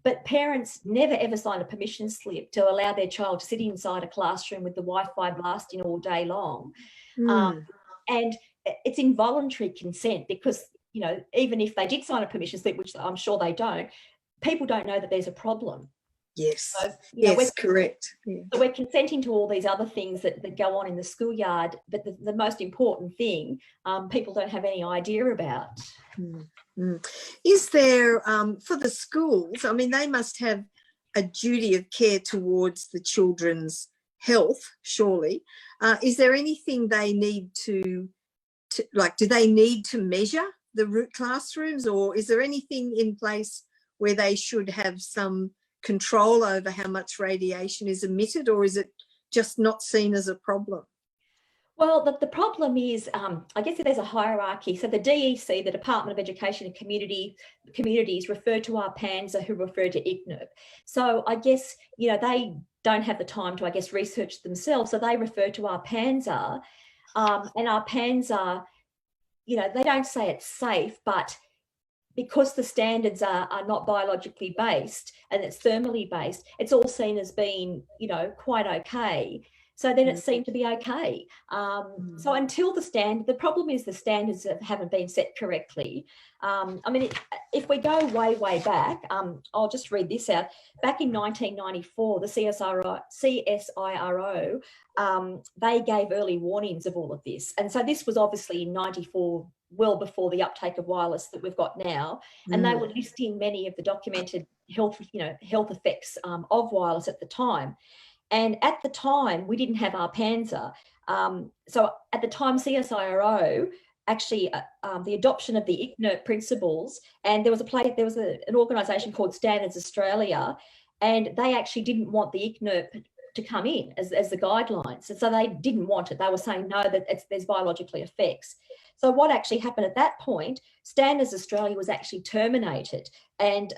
But parents never ever sign a permission slip to allow their child to sit inside a classroom with the Wi-Fi blasting all day long. And it's involuntary consent, because, you know, even if they did sign a permission slip, which I'm sure they don't, people don't know that there's a problem. Yes, so, yes, correct. Yeah. So we're consenting to all these other things that go on in the schoolyard, but the most important thing, people don't have any idea about. Is there, for the schools, I mean, they must have a duty of care towards the children's health, surely. Is there anything they need to like, do they need to measure the root classrooms, or is there anything in place where they should have some control over how much radiation is emitted, or is it just not seen as a problem? Well, the problem is, I guess there's a hierarchy. So the DEC, the Department of Education and Communities, refer to our Panzer, who refer to ICNIRP. So I guess, you know, they don't have the time to, I guess, research themselves. So they refer to our Panzer, and our Panzer, you know, they don't say it's safe, but because the standards are not biologically based and it's thermally based, it's all seen as being, you know, quite okay. So then it seemed to be okay. So until the problem is the standards haven't been set correctly. I mean, if we go way, way back, I'll just read this out. Back in 1994, the CSIRO, they gave early warnings of all of this. And so this was obviously in 94, well before the uptake of wireless that we've got now. And they were listing many of the documented health effects of wireless at the time. And at the time, we didn't have our Panzer. So at the time, CSIRO actually the adoption of the ICNIRP principles, and there was an organisation called Standards Australia, and they actually didn't want the ICNIRP to come in as the guidelines. And so they didn't want it. They were saying, no, that there's biologically effects. So what actually happened at that point, Standards Australia was actually terminated, and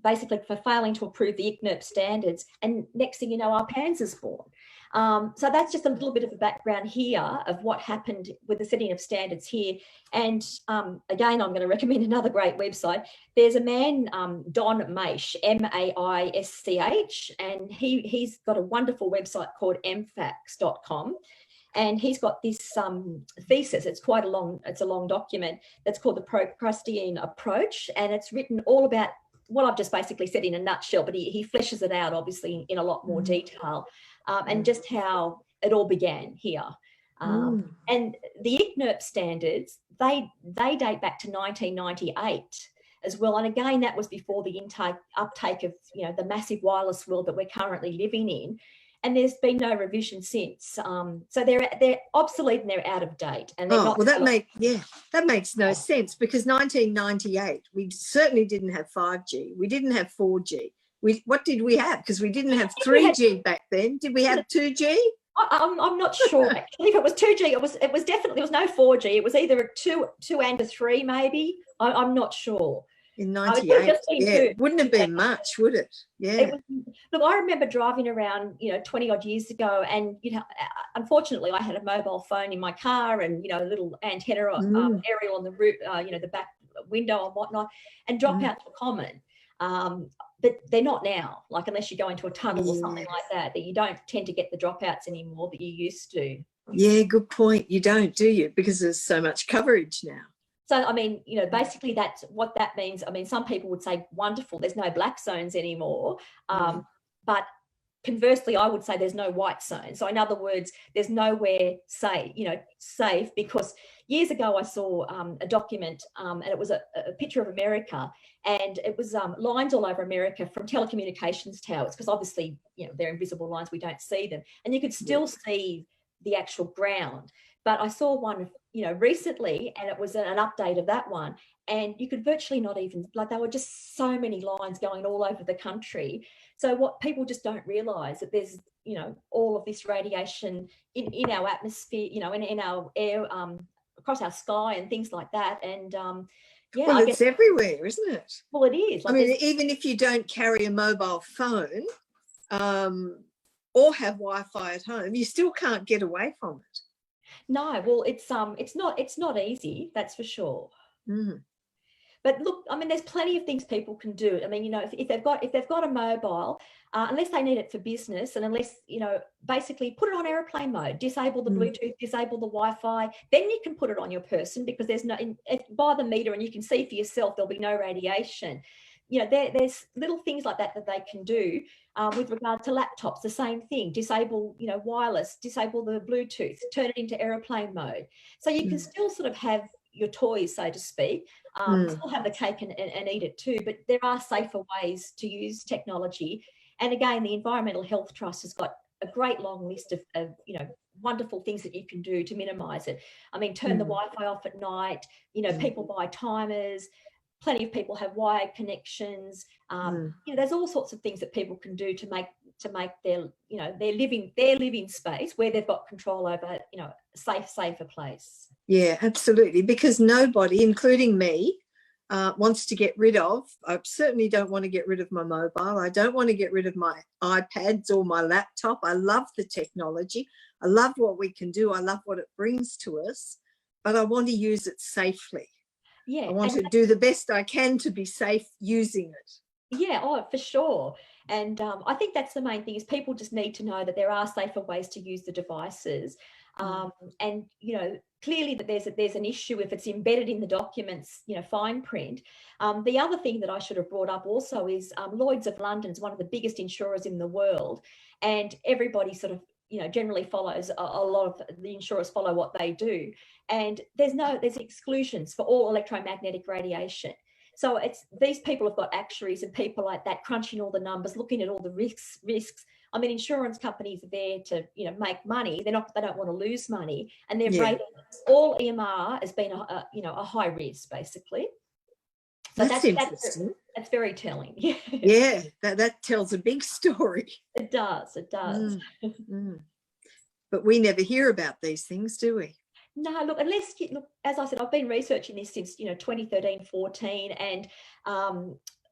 basically for failing to approve the ICNIRP standards. And next thing you know, our Panzer's born. So that's just a little bit of a background here of what happened with the setting of standards here. And again, I'm going to recommend another great website. There's a man, Don Maisch, M-A-I-S-C-H, and he's got a wonderful website called mfax.com. And he's got this thesis. It's quite a long document that's called the Procrustean approach. And it's written all about what I've just basically said in a nutshell, but he fleshes it out obviously in a lot more detail, and just how it all began here. And the ICNIRP standards, they date back to 1998 as well. And again, that was before the uptake of, the massive wireless world that we're currently living in. And there's been no revision since. So they're obsolete and they're out of date. And they're not. Well, that makes no sense, because 1998, we certainly didn't have 5G. We didn't have 4G. What did we have? Because we didn't have 3G back then. Did we have 2G? I'm not sure actually. If it was 2G, it was definitely, there was no 4G. It was either a 2 and a 3 maybe. I'm not sure. In 98, it wouldn't have been much, would it? Yeah. Look, I remember driving around, 20 odd years ago, and, unfortunately I had a mobile phone in my car and, a little antenna aerial on the roof, the back window and whatnot, and dropouts were common. But they're not now, like unless you go into a tunnel or something like that you don't tend to get the dropouts anymore that you used to. Yeah, good point. You don't, do you? Because there's so much coverage now. So, I mean, basically that's what that means. I mean, some people would say, wonderful, there's no black zones anymore. But conversely, I would say there's no white zone. So in other words, there's nowhere safe, because years ago I saw a document and it was a picture of America, and it was lines all over America from telecommunications towers, because obviously, they're invisible lines, we don't see them. And you could still see the actual ground. But I saw one, recently, and it was an update of that one. And you could virtually not even, there were just so many lines going all over the country. So what people just don't realise, that there's, all of this radiation in our atmosphere, in our air, across our sky and things like that. And well, it's everywhere, isn't it? Well, it is. Even if you don't carry a mobile phone or have Wi-Fi at home, you still can't get away from it. No, well, it's not easy, that's for sure. But look, I mean, there's plenty of things people can do. I mean, if they've got a mobile, unless they need it for business, and unless, basically put it on airplane mode, disable the Bluetooth, disable the Wi-Fi, then you can put it on your person, because there's by the meter, and you can see for yourself, there'll be no radiation. There's little things like that they can do. With regard to laptops, the same thing. Disable, wireless, disable the Bluetooth, turn it into airplane mode. So you can still sort of have your toys, so to speak, still have the cake and eat it too. But there are safer ways to use technology. And again, the Environmental Health Trust has got a great long list of wonderful things that you can do to minimise it. I mean, turn the Wi-Fi off at night. People buy timers. Plenty of people have wired connections. There's all sorts of things that people can do to make their living space, where they've got control over, a safer place. Yeah, absolutely. Because nobody, including me, wants to get rid of. I certainly don't want to get rid of my mobile. I don't want to get rid of my iPads or my laptop. I love the technology. I love what we can do. I love what it brings to us, but I want to use it safely. Yeah, I want to do the best I can to be safe using it. Yeah, for sure. And I think that's the main thing, is people just need to know that there are safer ways to use the devices. And, clearly that there's an issue if it's embedded in the documents, fine print. The other thing that I should have brought up also is Lloyd's of London is one of the biggest insurers in the world, and everybody sort of, generally follows, a lot of the insurers follow what they do. And there's exclusions for all electromagnetic radiation. So these people have got actuaries and people like that crunching all the numbers, looking at all the risks. I mean, insurance companies are there to, make money. They don't want to lose money, and they've rated all EMR as being a high risk, basically. So that's interesting. That's very telling. Yeah, that tells a big story. It does. But we never hear about these things, do we? No, look, as I said, I've been researching this since, 2013, 14, and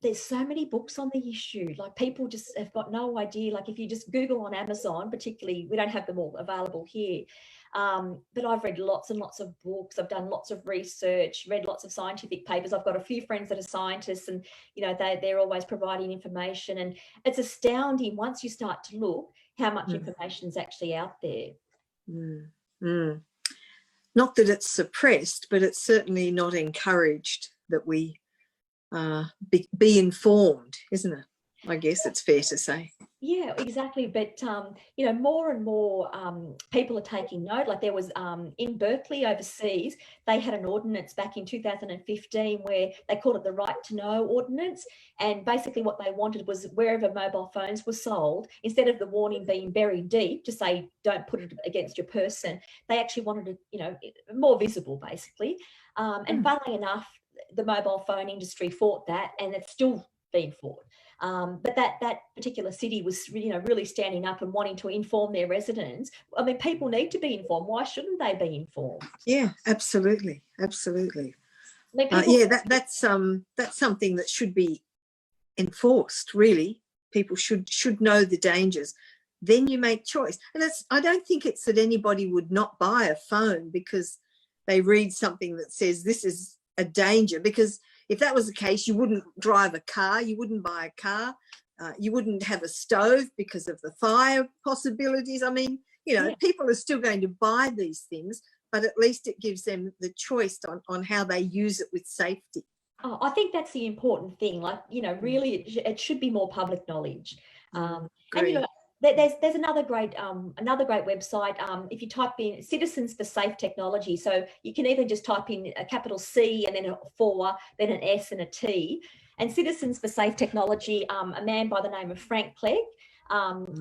there's so many books on the issue. Like, people just have got no idea. Like, if you just Google on Amazon, particularly, we don't have them all available here. But I've read lots and lots of books. I've done lots of research, read lots of scientific papers. I've got a few friends that are scientists, and, you know, they're always providing information. And it's astounding once you start to look how much information is actually out there. Not that it's suppressed, but it's certainly not encouraged that we be informed, isn't it? I guess it's fair to say. Yeah, exactly. But, you know, more and more people are taking note. Like, there was in Berkeley overseas, they had an ordinance back in 2015 where they called it the Right to Know Ordinance. And basically what they wanted was, wherever mobile phones were sold, instead of the warning being buried deep to say, don't put it against your person, they actually wanted it, you know, more visible, basically. And funnily enough, the mobile phone industry fought that, and it's still being fought. But that particular city was, you know, really standing up and wanting to inform their residents. I mean, people need to be informed. Why shouldn't they be informed? Yeah, absolutely. I mean, that's something that should be enforced. Really, people should know the dangers. Then you make choice. And I don't think it's that anybody would not buy a phone because they read something that says this is a danger, because if that was the case, you wouldn't drive a car, you wouldn't buy a car, you wouldn't have a stove because of the fire possibilities. I mean, you know, people are still going to buy these things, but at least it gives them the choice on how they use it with safety. Oh, I think that's the important thing. Like, you know, really, it should be more public knowledge. And, you know, there's another great website. If you type in Citizens for Safe Technology, so you can either just type in a capital C and then a 4, then an S and a T. And Citizens for Safe Technology, a man by the name of Frank Clegg,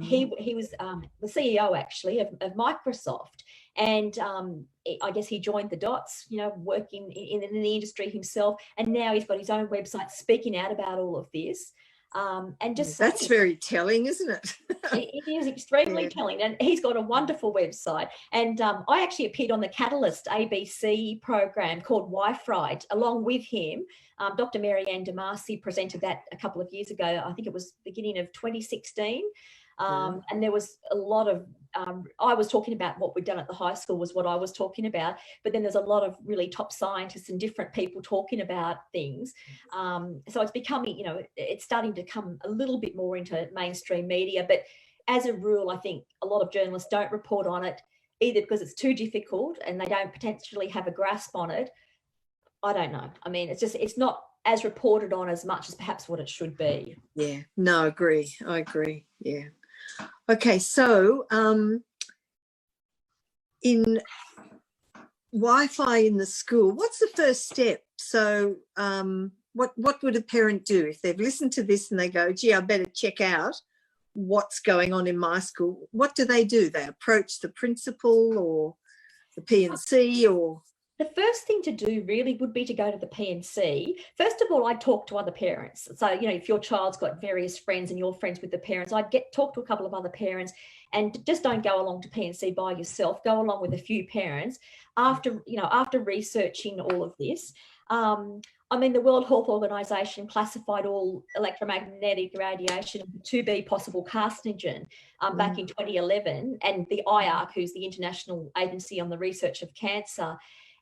he was the CEO actually of Microsoft. And I guess he joined the dots, you know, working in the industry himself. And now he's got his own website speaking out about all of this. And just that's very telling, isn't it? It is extremely telling, and he's got a wonderful website. And I actually appeared on the Catalyst ABC program called Wi-Fi along with him. Dr. Mary Ann DeMasi presented that a couple of years ago. I think it was beginning of 2016. And there was a lot of, I was talking about what we'd done at the high school was what I was talking about, but then there's a lot of really top scientists and different people talking about things. So it's becoming, you know, it's starting to come a little bit more into mainstream media, but as a rule, I think a lot of journalists don't report on it either because it's too difficult and they don't potentially have a grasp on it. I don't know. I mean, it's not as reported on as much as perhaps what it should be. Yeah, no, I agree. Yeah. Okay, so in Wi-Fi in the school, what's the first step? So what would a parent do if they've listened to this and they go, gee, I better check out what's going on in my school? What do? They approach the principal or the P&C or... The first thing to do really would be to go to the P&C. First of all, I'd talk to other parents. So, you know, if your child's got various friends and you're friends with the parents, I'd talk to a couple of other parents, and just don't go along to P&C by yourself. Go along with a few parents after researching all of this. I mean, the World Health Organization classified all electromagnetic radiation to be possible carcinogen back in 2011, and the IARC, who's the International Agency on the Research of Cancer,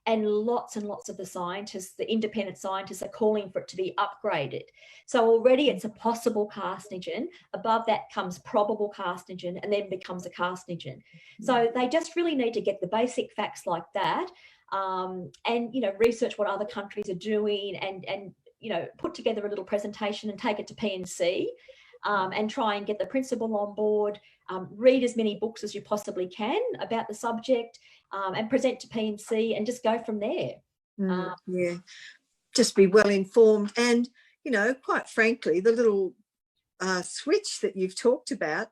and lots of the scientists, the independent scientists, are calling for it to be upgraded. So already it's a possible carcinogen. Above that comes probable carcinogen, and then becomes a carcinogen. So they just really need to get the basic facts like that, and, you know, research what other countries are doing, and you know, put together a little presentation and take it to P&C. And try and get the principal on board, read as many books as you possibly can about the subject, and present to P&C, and just go from there. Yeah, just be well informed. And, you know, quite frankly, the little switch that you've talked about,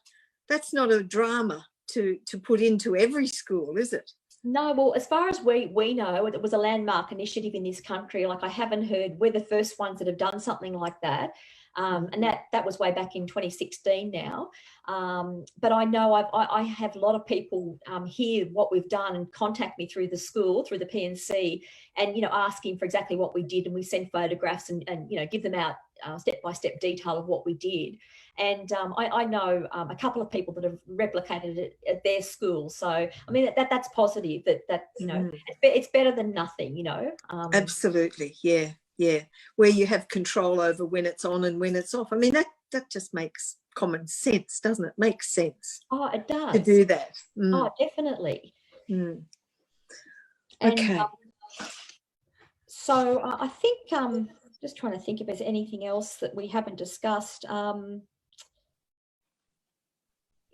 that's not a drama to put into every school, is it? No, well, as far as we know, it was a landmark initiative in this country. Like, I haven't heard, we're the first ones that have done something like that. And that was way back in 2016 now. But I know I have a lot of people hear what we've done and contact me through the school, through the P&C, and, you know, asking for exactly what we did. And we send photographs and you know, give them out step-by-step detail of what we did. And I know a couple of people that have replicated it at their school. So, I mean, that's positive, that you know, it's better than nothing, you know. Absolutely, yeah, yeah. Where you have control over when it's on and when it's off. I mean, that just makes common sense, doesn't it? Makes sense. Oh, it does. To do that. Oh, definitely. And, okay. So I think just trying to think if there's anything else that we haven't discussed.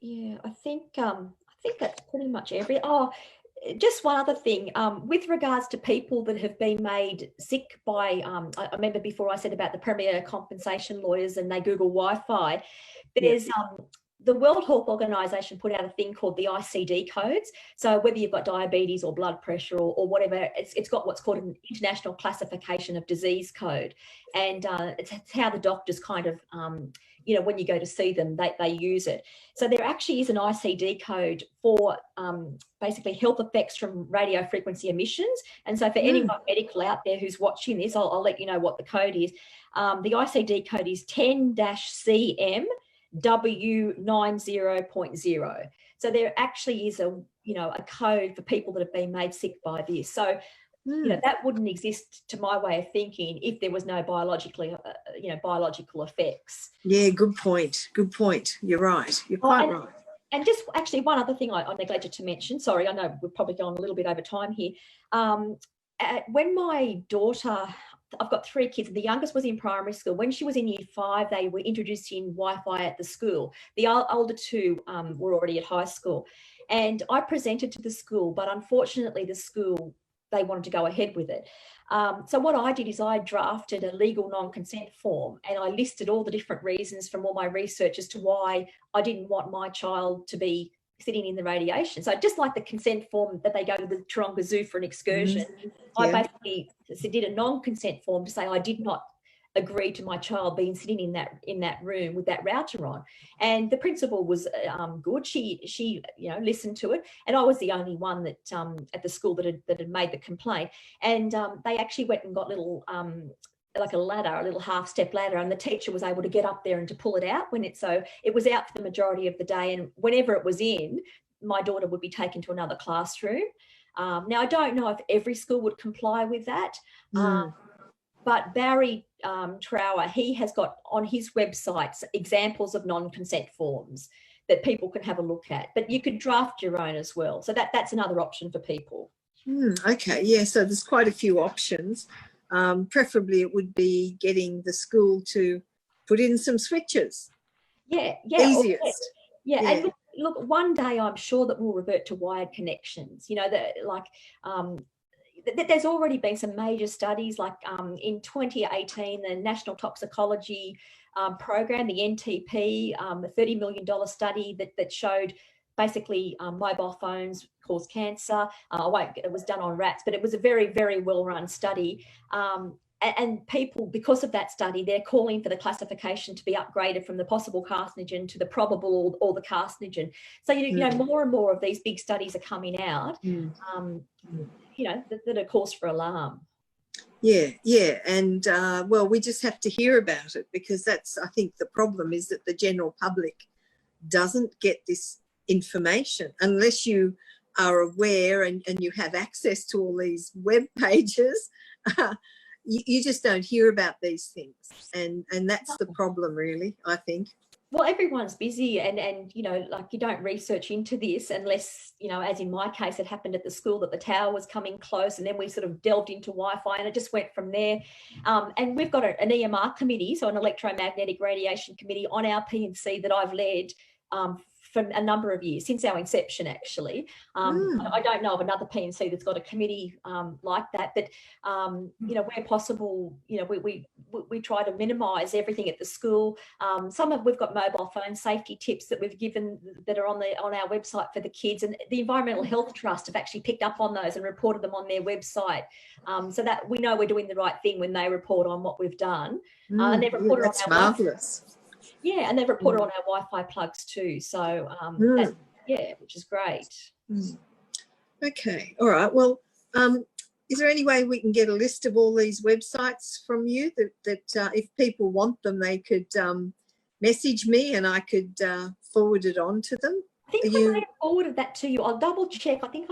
Yeah, I think that's pretty much every. Oh, just one other thing, with regards to people that have been made sick by, I remember before I said about the premier compensation lawyers and they Google Wi-Fi, there's the World Health Organization put out a thing called the ICD codes. So whether you've got diabetes or blood pressure or whatever, it's got what's called an international classification of disease code. And it's how the doctors kind of, you know, when you go to see them, they use it. So there actually is an ICD code for basically health effects from radio frequency emissions. And so for anyone medical out there who's watching this, I'll let you know what the code is. The ICD code is 10-CM W90.0. So there actually is a code for people that have been made sick by this. So you know, that wouldn't exist to my way of thinking if there was no biological effects. Yeah, good point. Good point. You're right. You're quite right. And just actually one other thing I neglected to mention. Sorry, I know we're probably going a little bit over time here. When my daughter, I've got 3 kids. The youngest was in primary school. When she was in year 5, they were introducing Wi-Fi at the school. The older 2 were already at high school. And I presented to the school, but unfortunately the school, they wanted to go ahead with it. So what I did is I drafted a legal non-consent form and I listed all the different reasons from all my research as to why I didn't want my child to be sitting in the radiation. So just like the consent form that they go to the Taronga Zoo for an excursion, I basically did a non-consent form to say I did not agree to my child being sitting in that room with that router on. And the principal was good. She listened to it, and I was the only one that at the school that had made the complaint. And they actually went and got little like a ladder, a little half-step ladder, and the teacher was able to get up there and to pull it out it was out for the majority of the day. And whenever it was in, my daughter would be taken to another classroom. Now I don't know if every school would comply with that. But Barry Trower, he has got on his website examples of non-consent forms that people can have a look at. But you could draft your own as well. So that's another option for people. Okay, yeah, so there's quite a few options. Preferably it would be getting the school to put in some switches. Yeah. Easiest. Yeah. And look, one day I'm sure that we'll revert to wired connections. You know, there's already been some major studies, like in 2018, the National Toxicology Program, the NTP, a $30 million study that showed basically mobile phones cause cancer. It was done on rats, but it was a very, very well-run study. And people, because of that study, they're calling for the classification to be upgraded from the possible carcinogen to the probable or the carcinogen. So, you know, more and more of these big studies are coming out, that are cause for alarm. Yeah. And, well, we just have to hear about it, because I think the problem is that the general public doesn't get this information unless you are aware and you have access to all these web pages. You just don't hear about these things, and that's the problem, really, I think. Well, everyone's busy, and you know, like, you don't research into this unless, you know, as in my case, it happened at the school that the tower was coming close, and then we sort of delved into Wi-Fi, and it just went from there. And we've got an EMR committee, so an electromagnetic radiation committee on our P&C that I've led for a number of years, since our inception, actually. I don't know of another P&C that's got a committee like that, but you know, where possible, you know, we try to minimise everything at the school. We've got mobile phone safety tips that we've given that are on our website for the kids, and the Environmental Health Trust have actually picked up on those and reported them on their website, so that we know we're doing the right thing when they report on what we've done. And they've reported that's on our marvellous. Yeah, and they've reported on our Wi-Fi plugs too. So, which is great. Okay, all right. Well, Is there any way we can get a list of all these websites from you that if people want them, they could message me and I could forward it on to them? I think I may have forwarded that to you. I'll double check. I think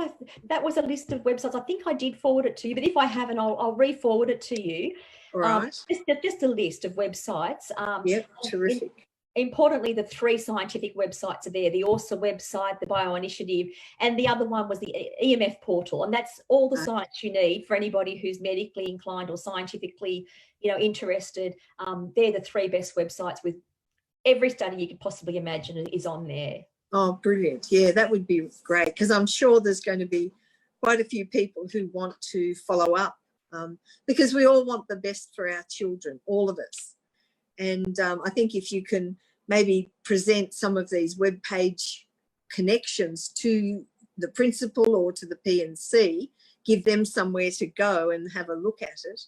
that was a list of websites. I think I did forward it to you, but if I haven't, I'll re-forward it to you. All right. Just a list of websites. Yep, terrific. Importantly, the 3 scientific websites are there: the ORSA website, the Bio Initiative, and the other one was the EMF portal. And that's all the science you need for anybody who's medically inclined or scientifically, interested. They're the 3 best websites with every study you could possibly imagine is on there. Oh, brilliant. Yeah, that would be great, because I'm sure there's going to be quite a few people who want to follow up, because we all want the best for our children, all of us. And I think if you can maybe present some of these web page connections to the principal or to the P&C, give them somewhere to go and have a look at it,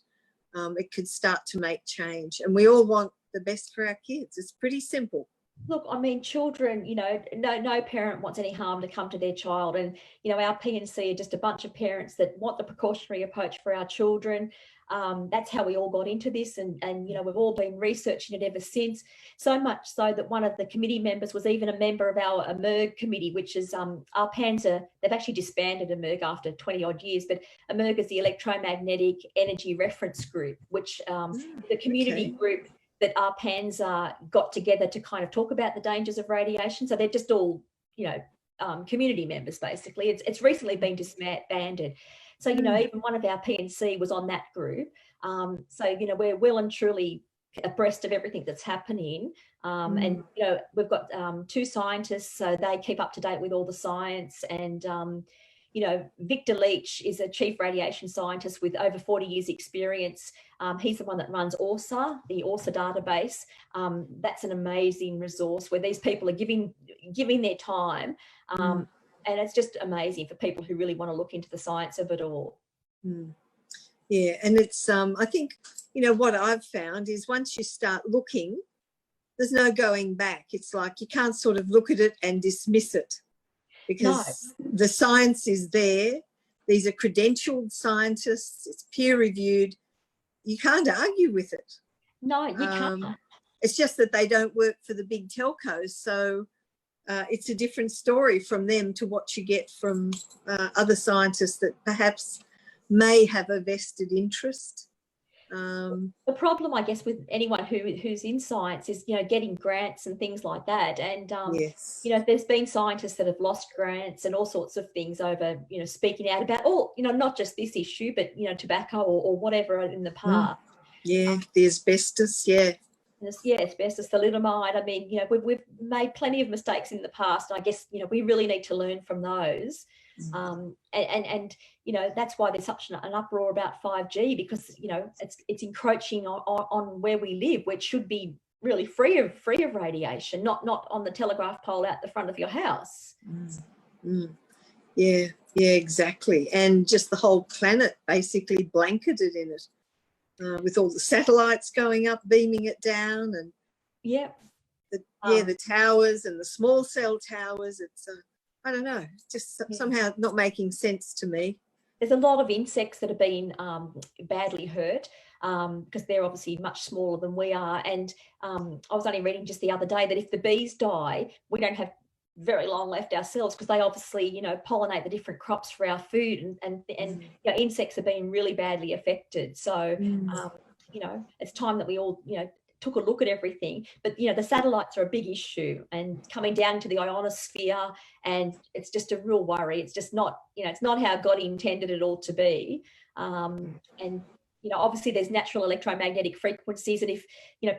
it could start to make change. And we all want the best for our kids. It's pretty simple. Look, I mean, children, no parent wants any harm to come to their child. And, our P&C are just a bunch of parents that want the precautionary approach for our children. That's how we all got into this. And we've all been researching it ever since. So much so that one of the committee members was even a member of our EMERG committee, which is our PANSA. They've actually disbanded EMERG after 20 odd years, but EMERG is the Electromagnetic Energy Reference Group, which the community group that our PANSA got together to kind of talk about the dangers of radiation. So they're just all, community members, basically. It's recently been disbanded. So, even one of our P&C was on that group. So, we're well and truly abreast of everything that's happening. And, we've got 2 scientists, so they keep up to date with all the science. And, Victor Leach is a chief radiation scientist with over 40 years experience. He's the one that runs ORSA, the ORSA database. That's an amazing resource where these people are giving their time. And it's just amazing for people who really want to look into the science of it all. Yeah, and it's, I think, what I've found is once you start looking, there's no going back. It's like you can't sort of look at it and dismiss it, because the science is there. These are credentialed scientists. It's peer reviewed. You can't argue with it. No, you can't. It's just that they don't work for the big telcos. So it's a different story from them to what you get from other scientists that perhaps may have a vested interest. The problem, I guess, with anyone who's in science is, getting grants and things like that. And, there's been scientists that have lost grants and all sorts of things over, speaking out about all, not just this issue, but, tobacco or whatever in the past. Yeah, the asbestos, asbestos, thalidomide. I mean, we've made plenty of mistakes in the past. And I guess, we really need to learn from those. And that's why there's such an uproar about 5G, because it's encroaching on where we live, which should be really free of radiation, not on the telegraph pole out the front of your house. Yeah, exactly. And just the whole planet basically blanketed in it, with all the satellites going up, beaming it down, and the towers and the small cell towers. It's I don't know, just somehow not making sense to me. There's a lot of insects that have been badly hurt, because they're obviously much smaller than we are. And I was only reading just the other day that if the bees die, we don't have very long left ourselves, because they obviously, pollinate the different crops for our food, and insects have been really badly affected. So, it's time that we all, took a look at everything. But the satellites are a big issue, and coming down to the ionosphere, and it's just a real worry. It's just not, it's not how God intended it all to be. And obviously there's natural electromagnetic frequencies, and if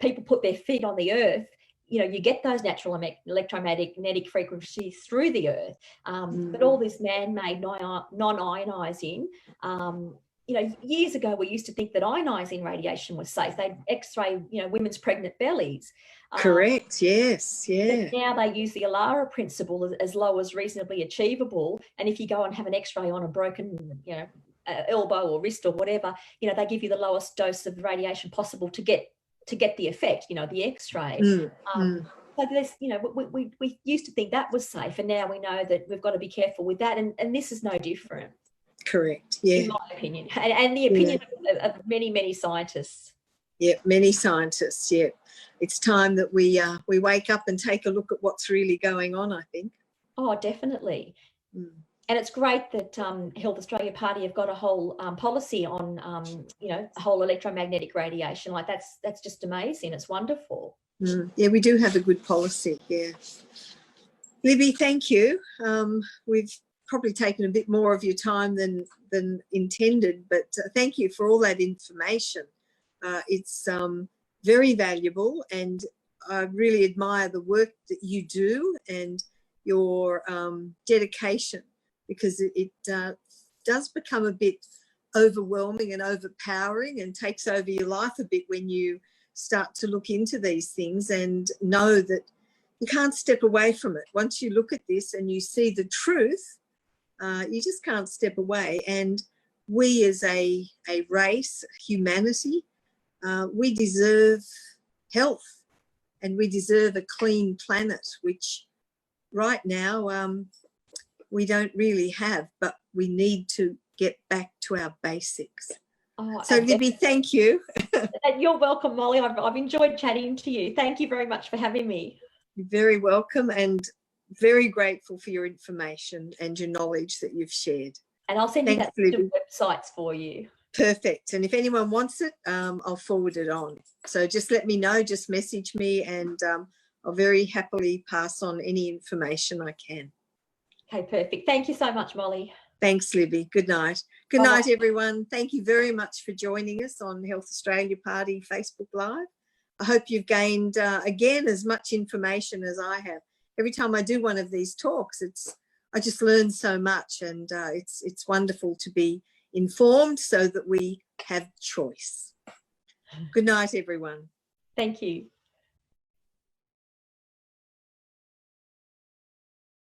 people put their feet on the earth, you get those natural electromagnetic frequencies through the earth. But all this man-made non-ionizing, years ago we used to think that ionizing radiation was safe. They'd X-ray, women's pregnant bellies. Correct. Yes. Yeah. But now they use the Alara principle as low as reasonably achievable. And if you go and have an X-ray on a broken, elbow or wrist or whatever, they give you the lowest dose of radiation possible to get the effect, the X-ray. So there's, we used to think that was safe, and now we know that we've got to be careful with that, and this is no different. Correct. Yeah. In my opinion, and the opinion of many, many scientists. Yeah, many scientists. Yeah, it's time that we wake up and take a look at what's really going on, I think. Oh, definitely. Mm. And it's great that Health Australia Party have got a whole policy on, you know, whole electromagnetic radiation. Like that's just amazing. It's wonderful. Mm. Yeah, we do have a good policy. Yeah. Libby, thank you. We've probably taken a bit more of your time than intended, but thank you for all that information. It's very valuable, and I really admire the work that you do and your dedication, because it does become a bit overwhelming and overpowering and takes over your life a bit when you start to look into these things and know that you can't step away from it. Once you look at this and you see the truth, you just can't step away. And we as a race, humanity, we deserve health, and we deserve a clean planet, which right now we don't really have, but we need to get back to our basics. Oh, so Libby, thank you. You're welcome, Molly. I've enjoyed chatting to you. Thank you very much for having me. You're very welcome, and very grateful for your information and your knowledge that you've shared. And I'll send Thanks, you that Libby. websites for you. Perfect. And if anyone wants it, I'll forward it on. So just let me know, just message me, and I'll very happily pass on any information I can. Okay, perfect. Thank you so much, Molly. Thanks, Libby. Good night. Good Bye-bye. night, everyone. Thank you very much for joining us on Health Australia Party Facebook Live. I hope you've gained, again, as much information as I have. Every time I do one of these talks, I just learn so much, and it's wonderful to be informed so that we have choice. Good night, everyone. Thank you.